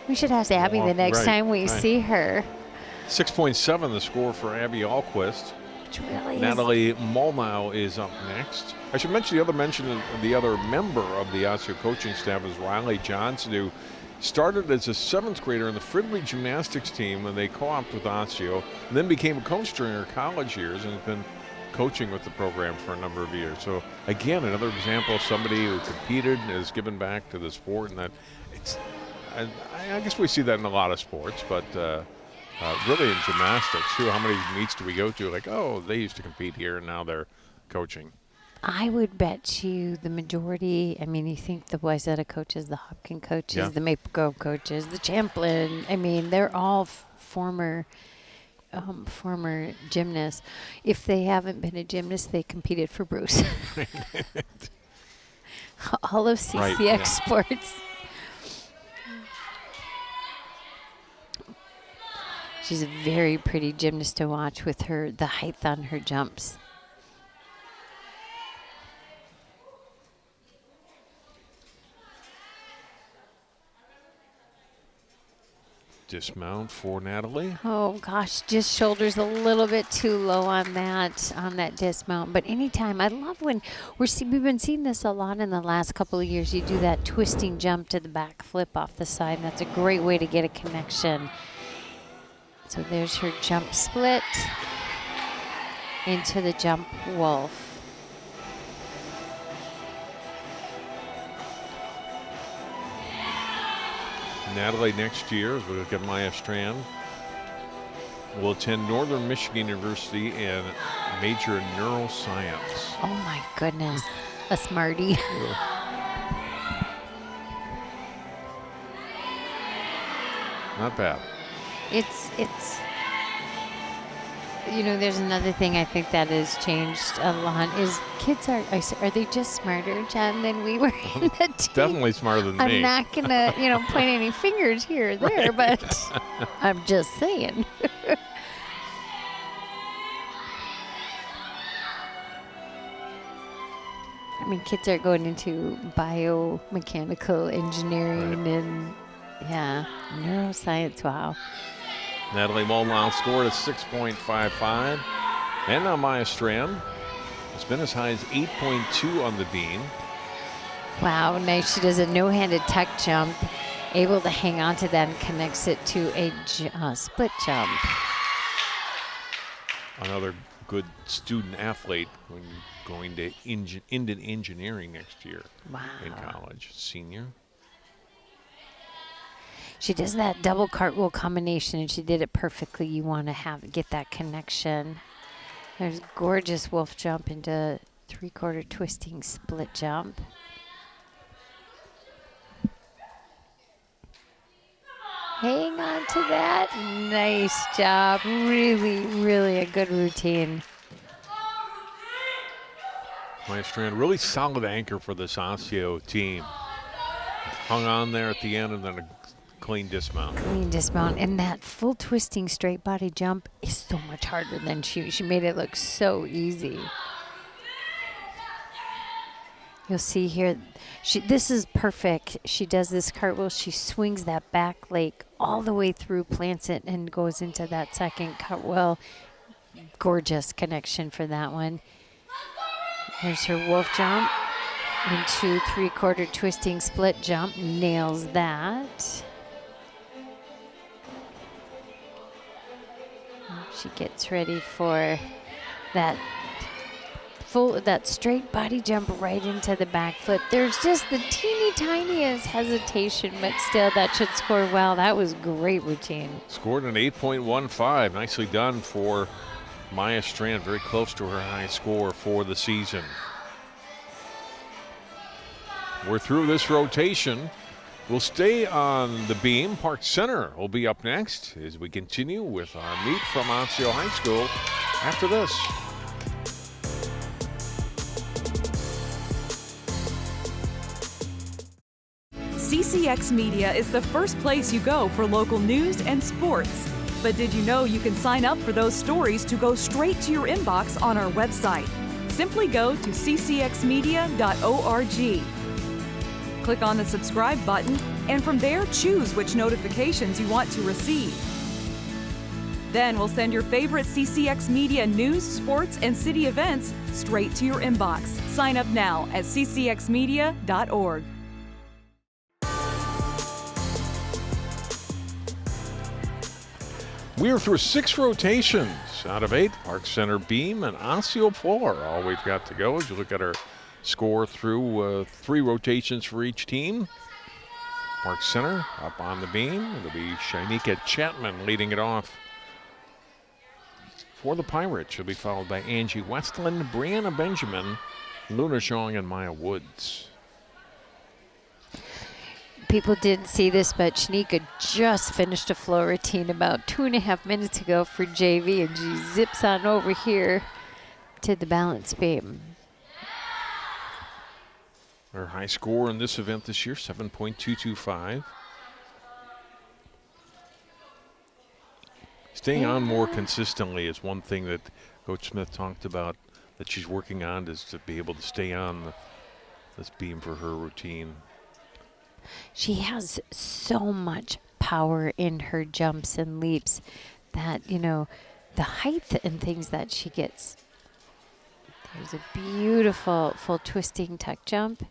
We should ask Abby the next time we see her. 6.7 the score for Abby Alquist. Which really Natalie Molnau is up next. I should mention the other member of the Osseo coaching staff is Riley Johnson, who started as a 7th grader in the Fridley Gymnastics team when they co-opted with Osseo, and then became a coach during her college years and has been coaching with the program for a number of years. So again, another example of somebody who competed and has given back to the sport, and that I guess we see that in a lot of sports, but really in gymnastics too. How many meets do we go to? Like, oh, they used to compete here and now they're coaching. I would bet you the majority, you think the Wayzata coaches, the Hopkins coaches, the Maple Grove coaches, the Champlin, they're all former gymnasts. If they haven't been a gymnast, they competed for Bruce. All of CCX sports. She's a very pretty gymnast to watch with the height on her jumps. Dismount for Natalie. Oh gosh, just shoulders a little bit too low on that dismount. But anytime, I love when we've been seeing this a lot in the last couple of years. You do that twisting jump to the back flip off the side, and that's a great way to get a connection. So there's her jump split into the jump wolf. Natalie next year, as we look at Maya Strand, will attend Northern Michigan University and major in neuroscience. Oh my goodness, a smarty. Not bad. It's there's another thing I think that has changed a lot is kids are they just smarter, John, than we were in the team? Definitely smarter than me. I'm not gonna point any fingers here or there, but I'm just saying. Kids are going into biomechanical engineering and neuroscience. Wow. Natalie Molnau scored a 6.55. And now Maya Strand has been as high as 8.2 on the beam. Wow, nice. She does a no-handed tuck jump, able to hang on to that and connects it to a split jump. Another good student athlete when going to Indian engineering next year. Wow. In college, senior. She does that double cartwheel combination, and she did it perfectly. You want to get that connection. There's gorgeous wolf jump into three-quarter twisting split jump. Hang on to that. Nice job. Really, really a good routine. Maya Strand, really solid anchor for this Osseo team. Hung on there at the end and then a clean dismount. Clean dismount. And that full twisting straight body jump is so much harder than she made it look so easy. You'll see here, this is perfect. She does this cartwheel. She swings that back leg all the way through, plants it, and goes into that second cartwheel. Gorgeous connection for that one. There's her wolf jump into three-quarter twisting split jump. Nails that. She gets ready for that straight body jump right into the back foot. There's just the teeny tiniest hesitation, but still that should score well. That was great routine. Scored an 8.15. Nicely done for Maya Strand, very close to her high score for the season. We're through this rotation. We'll stay on the beam. Park Center will be up next as we continue with our meet from Osseo High School after this. CCX Media is the first place you go for local news and sports. But did you know you can sign up for those stories to go straight to your inbox on our website? Simply go to ccxmedia.org. Click on the subscribe button, and from there, choose which notifications you want to receive. Then we'll send your favorite CCX Media news, sports, and city events straight to your inbox. Sign up now at ccxmedia.org. We are through 6 rotations out of 8. Park Center beam and Osseo floor. All we've got to go as you look at our score through 3 rotations for each team. Park Center up on the beam. It'll be Shanika Chapman leading it off for the Pirates. She'll be followed by Angie Westland, Brianna Benjamin, Luna Chong, and Maya Woods. People didn't see this, but Shanika just finished a floor routine about 2.5 minutes ago for JV, and she zips on over here to the balance beam. Her high score in this event this year, 7.225. Staying on more consistently is one thing that Coach Smith talked about that she's working on, is to be able to stay on this beam for her routine. She has so much power in her jumps and leaps that, you know, the height and things that she gets. There's a beautiful full twisting tuck jump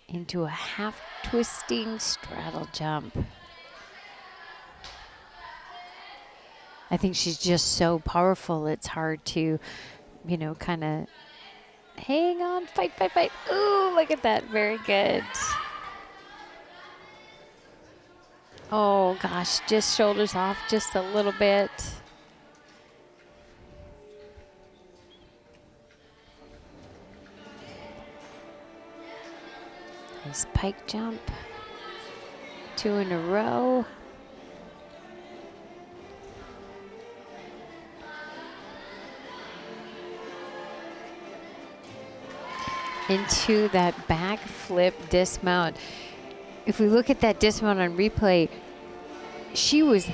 into a half twisting straddle jump. I think she's just so powerful. It's hard to, you know, kind of hang on, fight, fight, fight. Ooh, look at that. Very good. Oh, gosh, just shoulders off just a little bit. Nice pike jump. 2 in a row. Into that back flip dismount. If we look at that dismount on replay, she was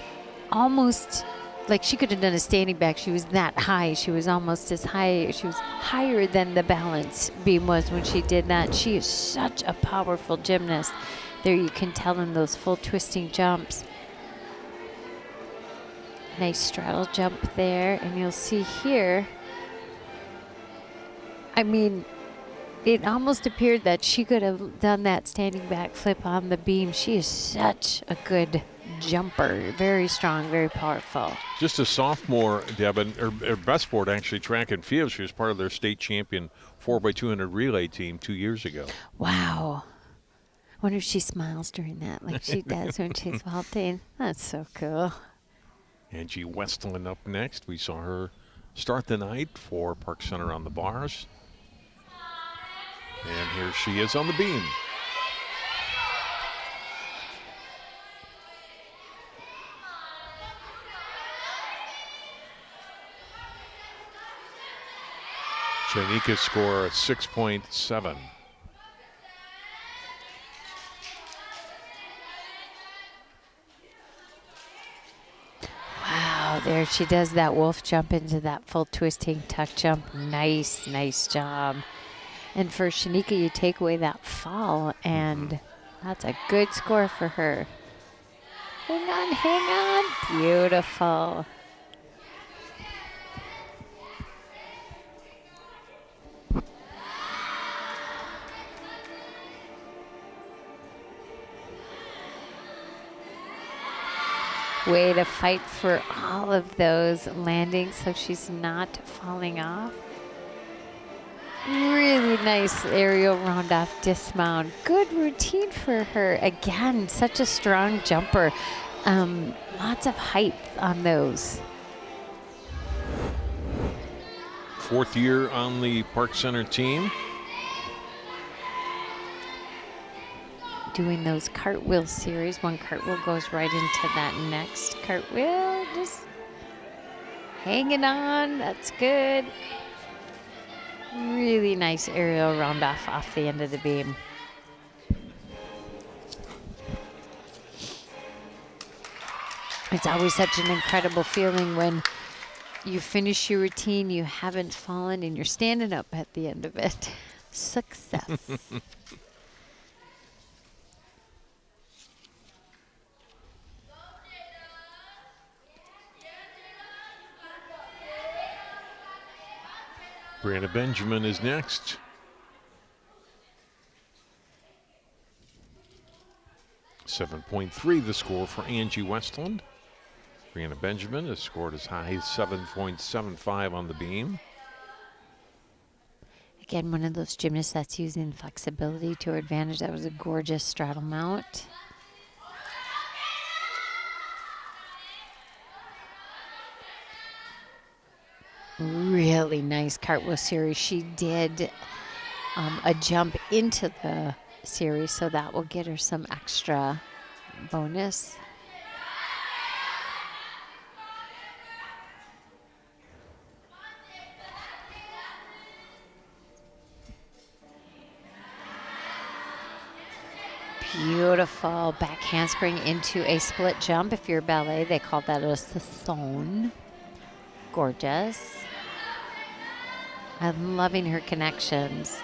almost like she could have done a standing back. She was that high. She was almost as high. She was higher than the balance beam was when she did that. She is such a powerful gymnast. There you can tell in those full twisting jumps. Nice straddle jump there. And you'll see here, I mean, it almost appeared that she could have done that standing back flip on the beam. She is such a good jumper. Very strong, very powerful. Just a sophomore, Deb, and her best sport actually track and field. She was part of their state champion 4x200 relay team 2 years ago. Wow. Wonder if she smiles during that like she does when she's vaulting. That's so cool. Angie Westland up next. We saw her start the night for Park Center on the bars. And here she is on the beam. Shanika's score 6.7. Wow, there she does that wolf jump into that full twisting tuck jump. Nice, nice job. And for Shanika, you take away that fall, and that's a good score for her. Hang on, hang on. Beautiful. Way to fight for all of those landings so she's not falling off. Really nice aerial round off dismount. Good routine for her. Again, such a strong jumper. Lots of height on those. 4th year on the Park Center team. Doing those cartwheel series. One cartwheel goes right into that next cartwheel. Just hanging on. That's good. Really nice aerial round off the end of the beam. It's always such an incredible feeling when you finish your routine, you haven't fallen, and you're standing up at the end of it. Success. Brianna Benjamin is next. .3 the score for Angie Westland. Brianna Benjamin has scored as high as 7.75 on the beam. Again, one of those gymnasts that's using flexibility to her advantage. That was a gorgeous straddle mount. Really nice cartwheel series. She did a jump into the series, so that will get her some extra bonus. Beautiful back handspring into a split jump. If you're ballet, they call that a saison. Gorgeous. I'm loving her connections.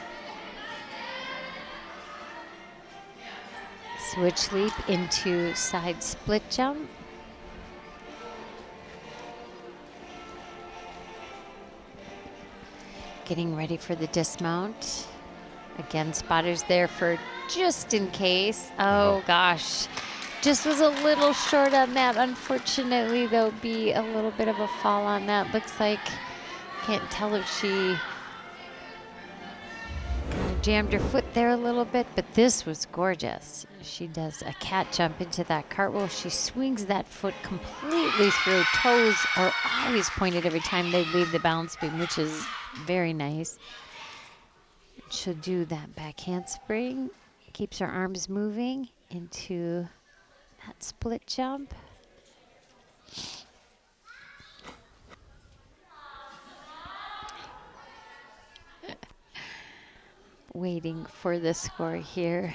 Switch leap into side split jump. Getting ready for the dismount. Again, spotters there for just in case. Oh gosh, just was a little short on that. Unfortunately, there'll be a little bit of a fall on that. Looks like, can't tell if she jammed her foot there a little bit, but this was gorgeous. She does a cat jump into that cartwheel. She swings that foot completely through. Toes are always pointed every time they leave the balance beam, which is very nice. She'll do that back handspring, keeps her arms moving into that split jump. Waiting for the score here.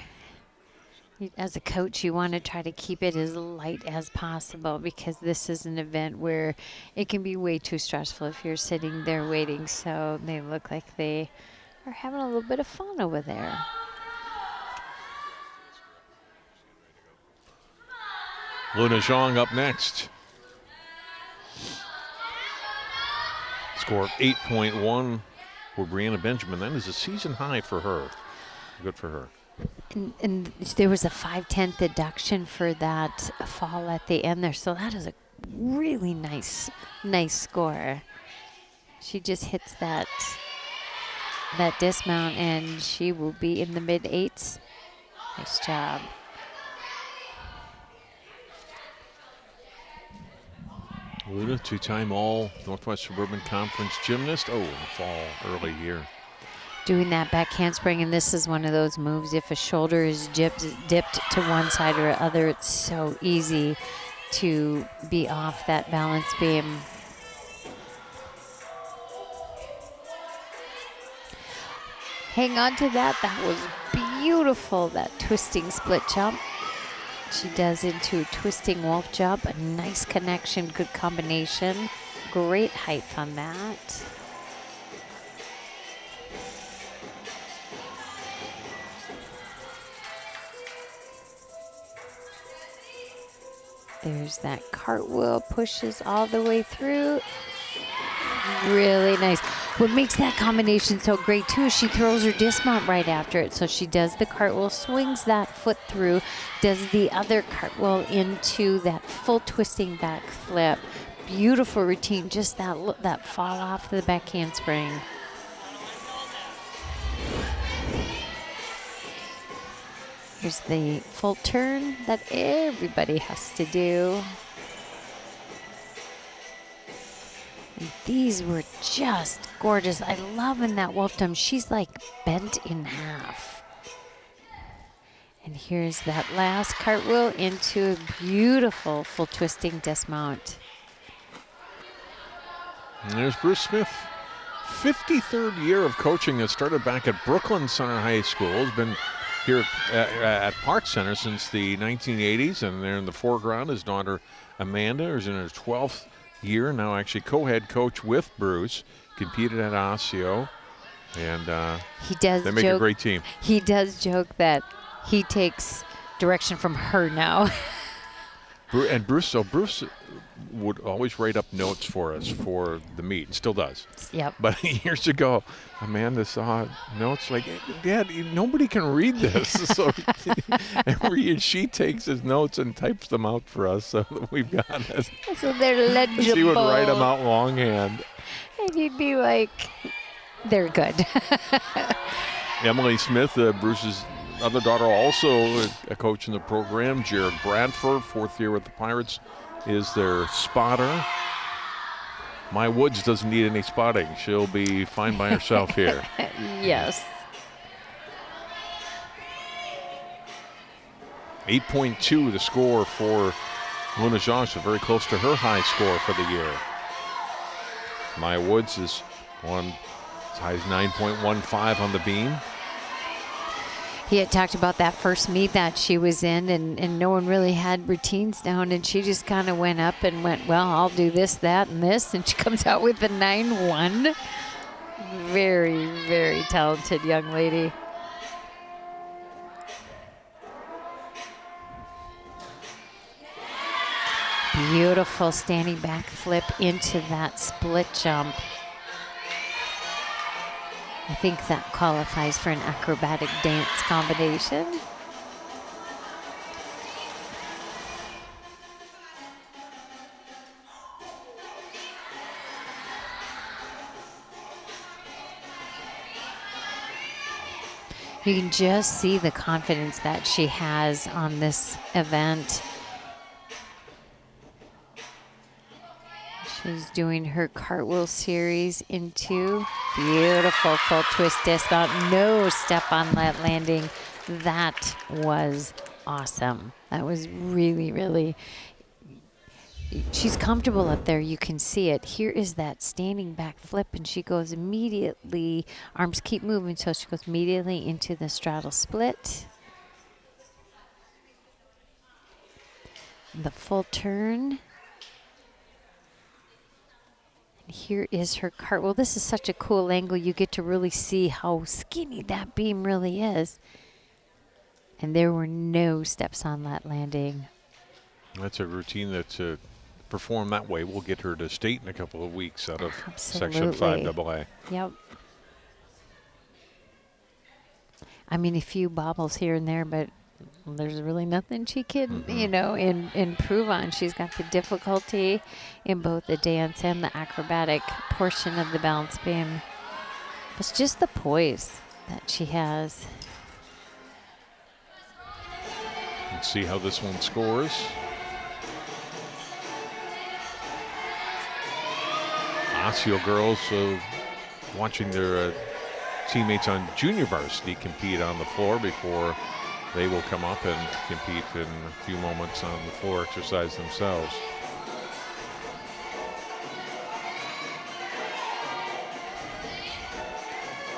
As a coach, you want to try to keep it as light as possible because this is an event where it can be way too stressful if you're sitting there waiting. So they look like they are having a little bit of fun over there. Luna Zhang up next. Score of 8.1 for Brianna Benjamin. That is a season high for her. Good for her. And there was a 5/10 deduction for that fall at the end there. So that is a really nice score. She just hits that dismount and she will be in the mid-8s. Nice job. Luna, two-time all Northwest Suburban Conference gymnast. Oh, fall early here. Doing that back handspring, and this is one of those moves. If a shoulder is dipped to one side or other, it's so easy to be off that balance beam. Hang on to that. That was beautiful, that twisting split jump. She does into a twisting wolf jump. A nice connection, good combination. Great height on that. There's that cartwheel, pushes all the way through. Really nice. What makes that combination so great too is she throws her dismount right after it. So she does the cartwheel, swings that foot through, does the other cartwheel into that full twisting back flip. Beautiful routine, just that fall off the back handspring. Here's the full turn that everybody has to do. And these were just gorgeous. I love in that wolf jump. She's like bent in half. And here's that last cartwheel into a beautiful full twisting dismount. And there's Bruce Smith. 53rd year of coaching that started back at Brooklyn Center High School. Has been here at Park Center since the 1980s, and there in the foreground his daughter Amanda, who's in her 12th year now, actually co-head coach with Bruce, competed at Osseo, and they make a great team. He does joke that he takes direction from her now. And Bruce would always write up notes for us for the meet, and still does. Yep. But years ago, Amanda saw notes like, Dad, nobody can read this. So every year she takes his notes and types them out for us so that we've got it. So they're legible. She would write them out longhand. And he'd be like, they're good. Emily Smith, Bruce's other daughter, also a coach in the program. Jared Bradford, 4th year with the Pirates, is their spotter. My Woods doesn't need any spotting. She'll be fine by herself here. Yes. 8.2 the score for Luna Jean, so very close to her high score for the year. My Woods is on as high as 9.15 on the beam. He had talked about that first meet that she was in, and no one really had routines down, and she just kind of went up and went, well, I'll do this, that, and this, and she comes out with a 9-1. Very, very talented young lady. Beautiful standing back flip into that split jump. I think that qualifies for an acrobatic dance combination. You can just see the confidence that she has on this event. She's doing her cartwheel series into beautiful full twist dismount. No step on that landing. That was awesome. That was really, really, she's comfortable up there. You can see it. Here is that standing back flip, and she goes immediately, arms keep moving, so she goes immediately into the straddle split. The full turn. Here is her cartwheel. This is such a cool angle. You get to really see how skinny that beam really is. And there were no steps on that landing. That's a routine that's performed that way. We'll get her to state in a couple of weeks out of Section 5AA. Yep. I mean, a few bobbles here and there, but there's really nothing she can, you know, improve on. She's got the difficulty in both the dance and the acrobatic portion of the balance beam. It's just the poise that she has. Let's see how this one scores. Osseo girls watching their teammates on junior varsity compete on the floor before they will come up and compete in a few moments on the floor exercise themselves.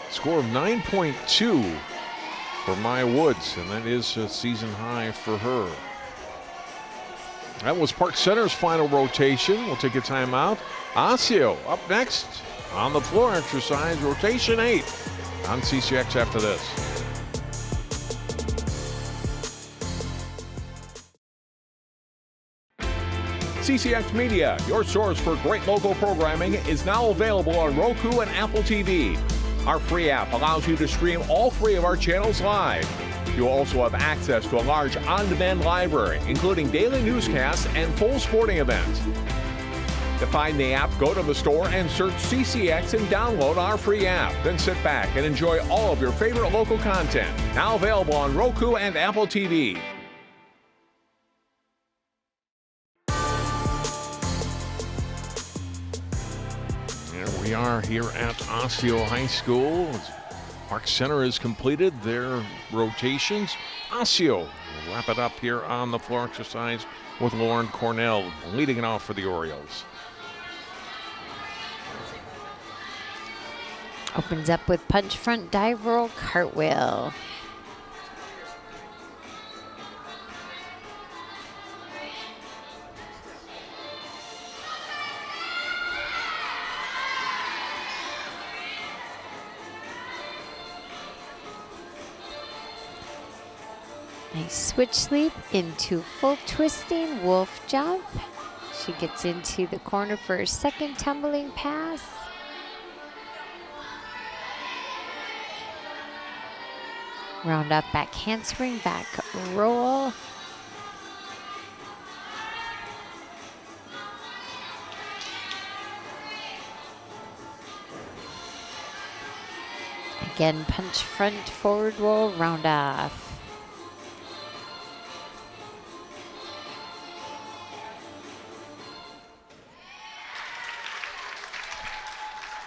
Score of 9.2 for Maya Woods, and that is a season high for her. That was Park Center's final rotation. We'll take a timeout. Osseo up next on the floor exercise, rotation 8 on CCX after this. CCX Media, your source for great local programming, is now available on Roku and Apple TV. Our free app allows you to stream all 3 of our channels live. You'll also have access to a large on-demand library, including daily newscasts and full sporting events. To find the app, go to the store and search CCX and download our free app. Then sit back and enjoy all of your favorite local content. Now available on Roku and Apple TV. We are here at Osseo High School. Park Center has completed their rotations. Osseo will wrap it up here on the floor exercise with Lauren Cornell leading it off for the Orioles. Opens up with punch front dive roll cartwheel. Nice switch sleep into full twisting wolf jump. She gets into the corner for her second tumbling pass. Round up back handspring, back roll. Again, punch front, forward roll, round off.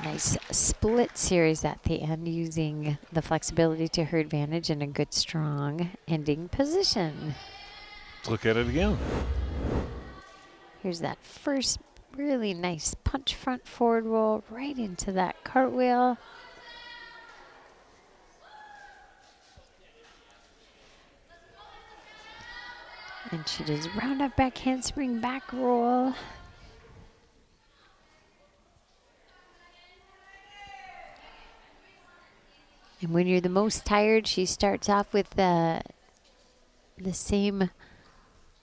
Nice split series at the end, using the flexibility to her advantage and a good, strong ending position. Let's look at it again. Here's that first really nice punch front forward roll right into that cartwheel. And she does round up back handspring, back roll. And when you're the most tired, she starts off with the same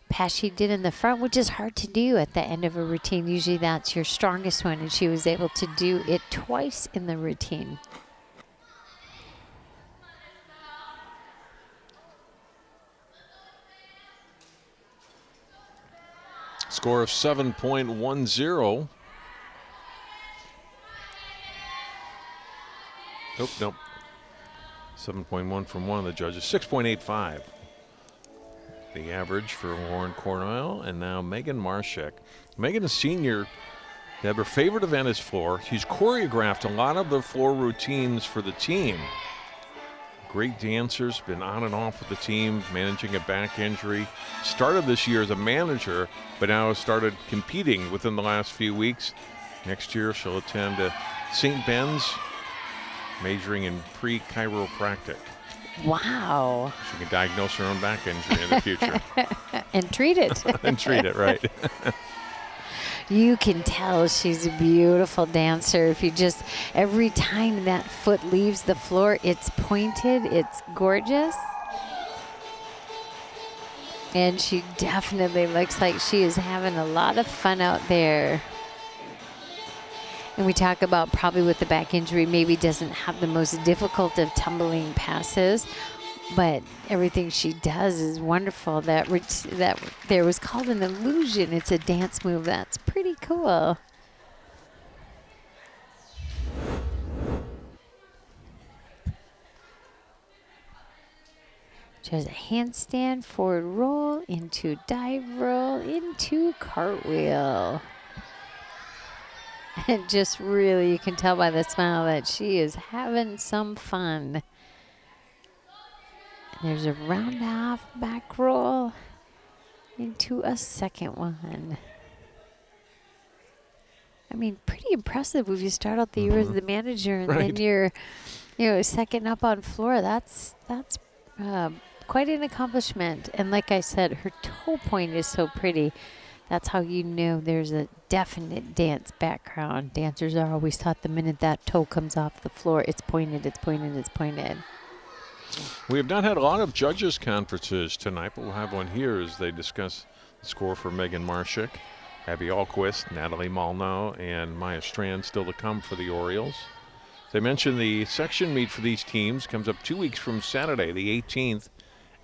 pass she did in the front, which is hard to do at the end of a routine. Usually that's your strongest one, and she was able to do it twice in the routine. Score of 7.10. Nope. 7.1 from one of the judges. 6.85. The average for Lauren Cornell. And now Megan Marshek. Megan is senior. Her favorite event is floor. She's choreographed a lot of the floor routines for the team. Great dancers, been on and off with the team, managing a back injury. Started this year as a manager, but now has started competing within the last few weeks. Next year she'll attend St. Ben's, majoring in pre-chiropractic. Wow. She can diagnose her own back injury in the future. And treat it. And treat it, right. You can tell she's a beautiful dancer. If you just, every time that foot leaves the floor, it's pointed, it's gorgeous. And she definitely looks like she is having a lot of fun out there. And we talk about probably with the back injury, maybe doesn't have the most difficult of tumbling passes, but everything she does is wonderful. That there was called an illusion. It's a dance move that's pretty cool. There's a handstand, forward roll, into dive roll, into cartwheel. And just really, you can tell by the smile that she is having some fun. And there's a round off back roll into a second one. I mean, pretty impressive if you start out the year as the manager and then you're second up on floor. That's quite an accomplishment. And like I said, her toe point is so pretty. That's how you know there's a definite dance background. Dancers are always taught the minute that toe comes off the floor, it's pointed, it's pointed, it's pointed. We have not had a lot of judges' conferences tonight, but we'll have one here as they discuss the score for Megan Marshek, Abby Alquist, Natalie Molnow, and Maya Strand still to come for the Orioles. As I mentioned, the section meet for these teams comes up 2 weeks from Saturday, the 18th,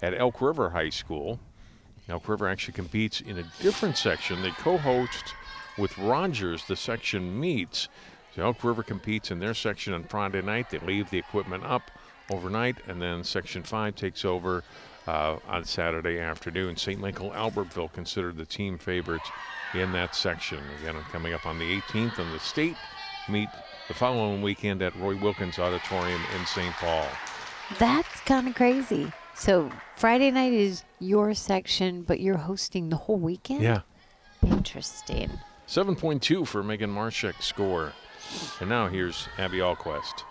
at Elk River High School. Elk River actually competes in a different section. They co-host with Rogers the section meets. So Elk River competes in their section on Friday night. They leave the equipment up overnight, and then Section 5 takes over on Saturday afternoon. St. Michael Albertville considered the team favorites in that section. Again, coming up on the 18th, and the state meet the following weekend at Roy Wilkins Auditorium in St. Paul. That's kind of crazy. So Friday night is your section, but you're hosting the whole weekend? Yeah. Interesting. 7.2 for Megan Marshek's score. And now here's Abby Alquist.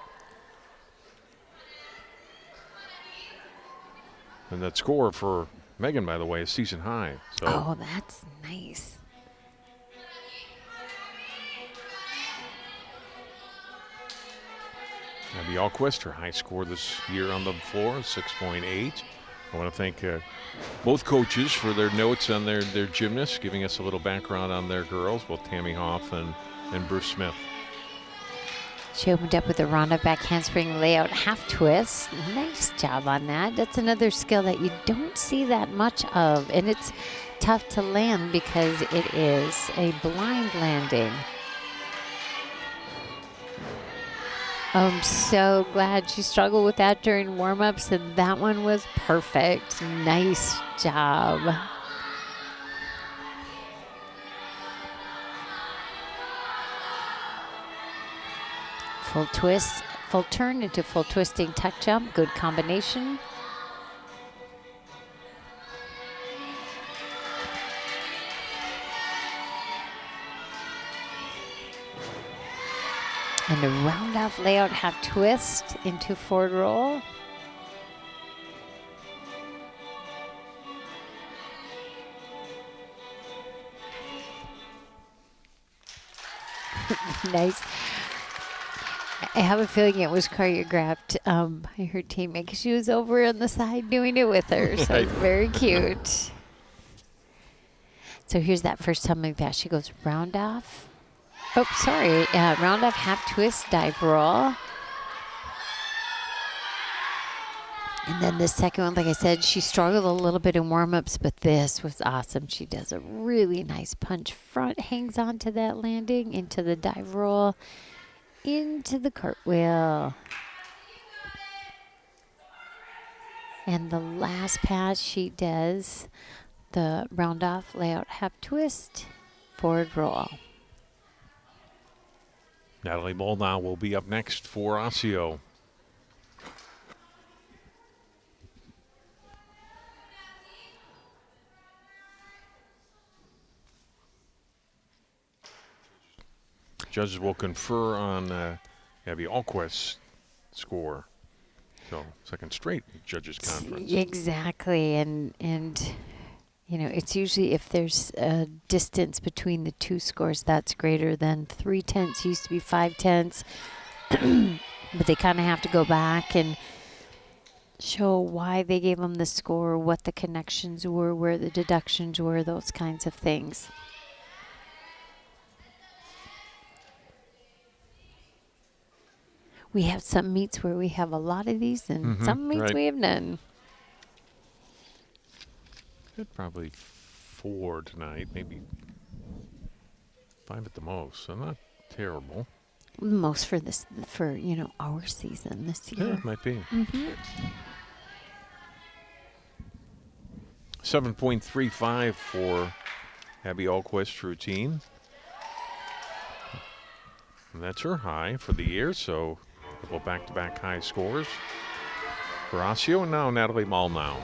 And that score for Megan, by the way, is season high. So oh, that's nice. Abby Alquist, her high score this year on the floor, 6.8. I want to thank both coaches for their notes on their gymnasts, giving us a little background on their girls, both Tammy Hoff and Bruce Smith. She opened up with a round-up back handspring layout half twist. Nice job on that. That's another skill that you don't see that much of, and it's tough to land because it is a blind landing. I'm so glad she struggled with that during warm-ups, and that one was perfect. Nice job. Full twist, full turn into full twisting tuck jump. Good combination. And a round off layout half twist into forward roll. Nice. I have a feeling it was choreographed by her teammate because she was over on the side doing it with her. So it's very cute. So here's that first time like that. She goes round off. Oh, sorry. Round off half twist dive roll. And then the second one, like I said, she struggled a little bit in warm-ups, but this was awesome. She does a really nice punch front, hangs on to that landing, into the dive roll, into the cartwheel. And the last pass she does, the round off, layout, half twist, forward roll. Natalie Molnau will be up next for Osseo. Judges will confer on Abby Alquist's score. So second straight judges conference. Exactly, and you know, it's usually if there's a distance between the two scores that's greater than 3/10. Used to be 5/10, but they kind of have to go back and show why they gave them the score, what the connections were, where the deductions were, those kinds of things. We have some meets where we have a lot of these, and some meets we have none. Good, probably 4 tonight, maybe 5 at the most. So not terrible. Most for this, for you know, our season this year. Yeah, it might be. 7.35 for Abby Alquist's routine. And that's her high for the year, so a couple back-to-back high scores for Osseo. And now Natalie Molnau.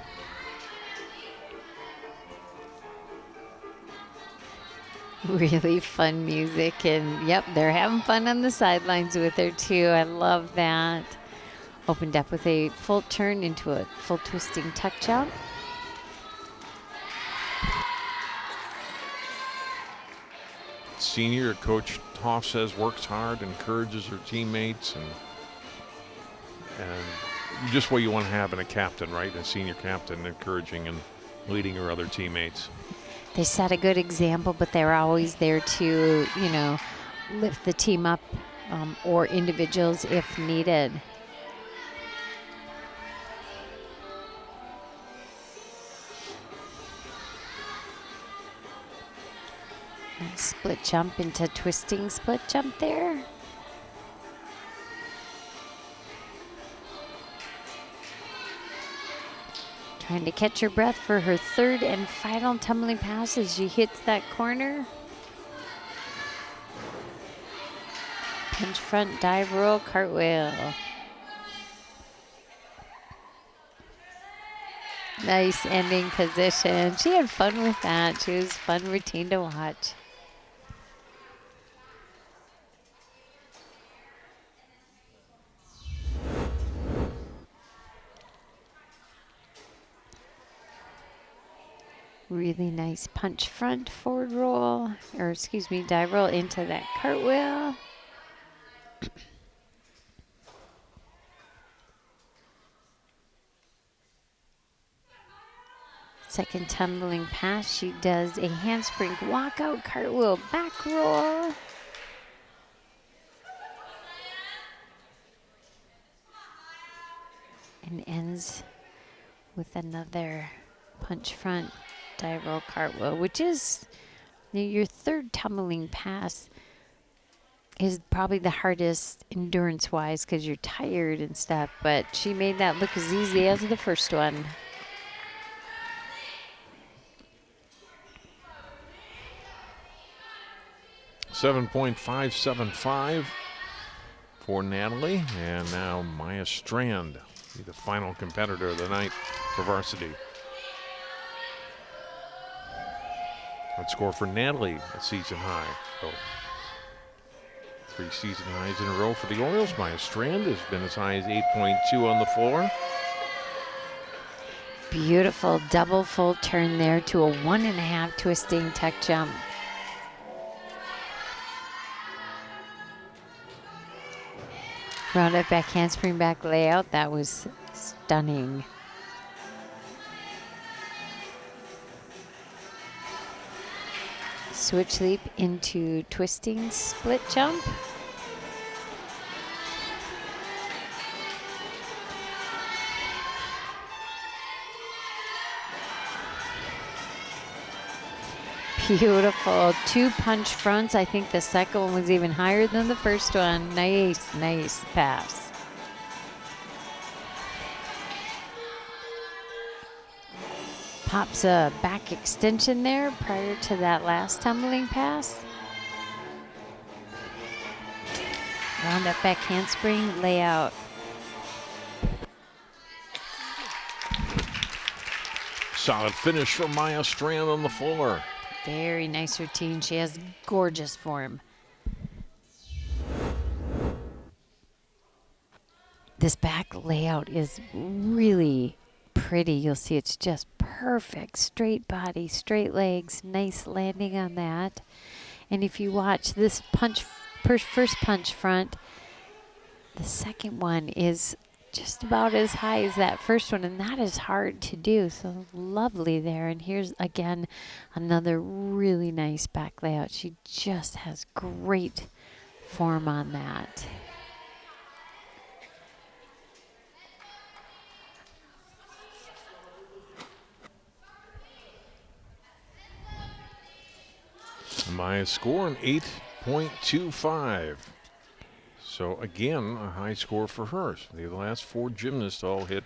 Really fun music, and yep, they're having fun on the sidelines with her too. I love that. Opened up with a full turn into a full twisting tuck jump. Senior coach Hoff says works hard, encourages her teammates, and just what you want to have in a captain, right? A senior captain, encouraging and leading her other teammates. They set a good example, but they're always there to, you know, lift the team up or individuals if needed. Nice split jump into twisting split jump there. Trying to catch her breath for her third and final tumbling pass as she hits that corner. Punch front, dive roll, cartwheel. Nice ending position. She had fun with that. She was a fun routine to watch. Really nice punch front, forward roll, or excuse me, dive roll into that cartwheel. second tumbling pass, she does a handspring walkout, cartwheel back roll. And ends with another punch front dive roll cartwheel, which is your third tumbling pass is probably the hardest endurance-wise because you're tired and stuff, but she made that look as easy as the first one. .575 for Natalie, and now Maya Strand, the final competitor of the night for varsity. Good score for Natalie, a season high. So 3 season highs in a row for the Orioles. Maya Strand has been as high as 8.2 on the floor. Beautiful double full turn there to a 1.5 twisting tuck jump. Round up back handspring back layout. That was stunning. Switch leap into twisting split jump. Beautiful. 2 punch fronts. I think the second one was even higher than the first one. Nice, nice pass. Pops a back extension there prior to that last tumbling pass. Round up back handspring layout. Solid finish for Maya Strand on the floor. Very nice routine. She has gorgeous form. This back layout is really pretty. You'll see it's just perfect. Straight body, straight legs, nice landing on that. And if you watch this first punch front, the second one is just about as high as that first one, and that is hard to do. So lovely there. And here's again another really nice back layout. She just has great form on that. Maya scoring 8.25. So again, a high score for her. The last 4 gymnasts all hit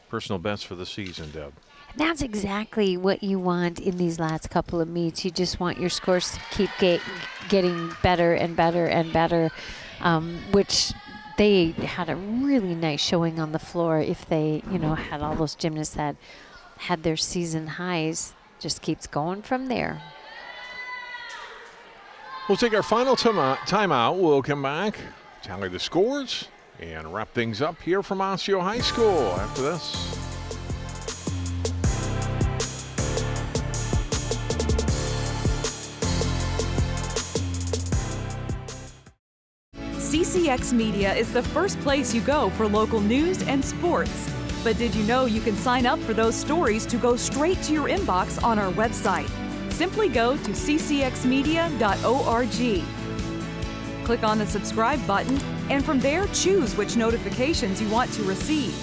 personal bests for the season, Deb. That's exactly what you want in these last couple of meets. You just want your scores to keep getting better and better and better, which they had a really nice showing on the floor. If they, had all those gymnasts that had their season highs, just keeps going from there. We'll take our final timeout. We'll come back, tally the scores, and wrap things up here from Osseo High School after this. CCX Media is the first place you go for local news and sports. But did you know you can sign up for those stories to go straight to your inbox on our website? Simply go to ccxmedia.org. Click on the subscribe button, and from there choose which notifications you want to receive.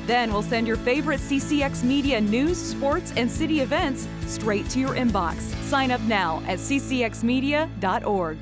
Then we'll send your favorite CCX Media news, sports, and city events straight to your inbox. Sign up now at ccxmedia.org.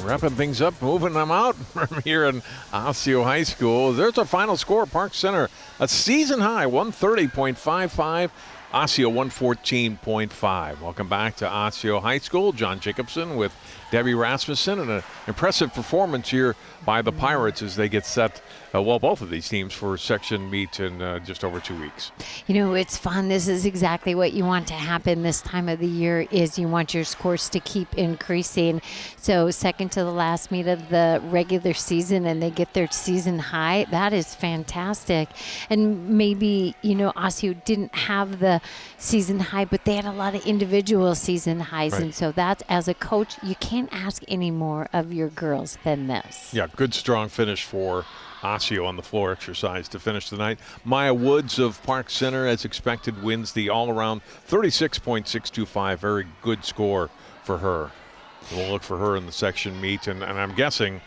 Wrapping things up, moving them out from here in Osseo High School. There's our final score, Park Center, a season high, 130.55. Osseo 114.5. Welcome back to Osseo High School. John Jacobson with Debbie Rasmussen, and an impressive performance here by the Pirates as they get set, both of these teams for section meet in just over 2 weeks. It's fun. This is exactly what you want to happen this time of the year, is you want your scores to keep increasing. So second to the last meet of the regular season and they get their season high, that is fantastic. And maybe, Osseo didn't have the the season high, but they had a lot of individual season highs. Right. And so that's, as a coach, you can't ask any more of your girls than this. Yeah, good strong finish for Osseo on the floor exercise to finish the night. Maya Woods of Park Center, as expected, wins the all-around 36.625. Very good score for her. We'll look for her in the section meet, and I'm guessing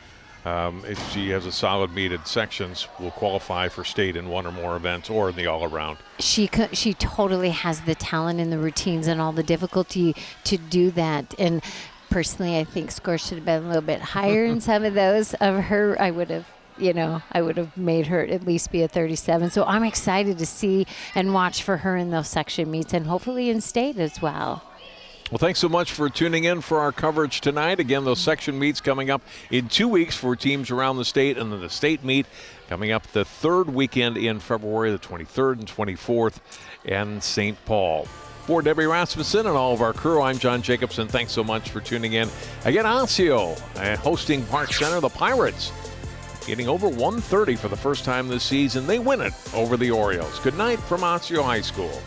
if she has a solid meet in sections, will qualify for state in one or more events or in the all-around. She totally has the talent and the routines and all the difficulty to do that. And personally, I think scores should have been a little bit higher in some of those of her. I would have made her at least be a 37. So I'm excited to see and watch for her in those section meets and hopefully in state as well. Well, thanks so much for tuning in for our coverage tonight. Again, those section meets coming up in 2 weeks for teams around the state, and then the state meet coming up the third weekend in February, the 23rd and 24th, in St. Paul. For Debbie Rasmussen and all of our crew, I'm John Jacobson. Thanks so much for tuning in. Again, Osseo hosting Park Center, the Pirates, getting over 130 for the first time this season. They win it over the Orioles. Good night from Osseo High School.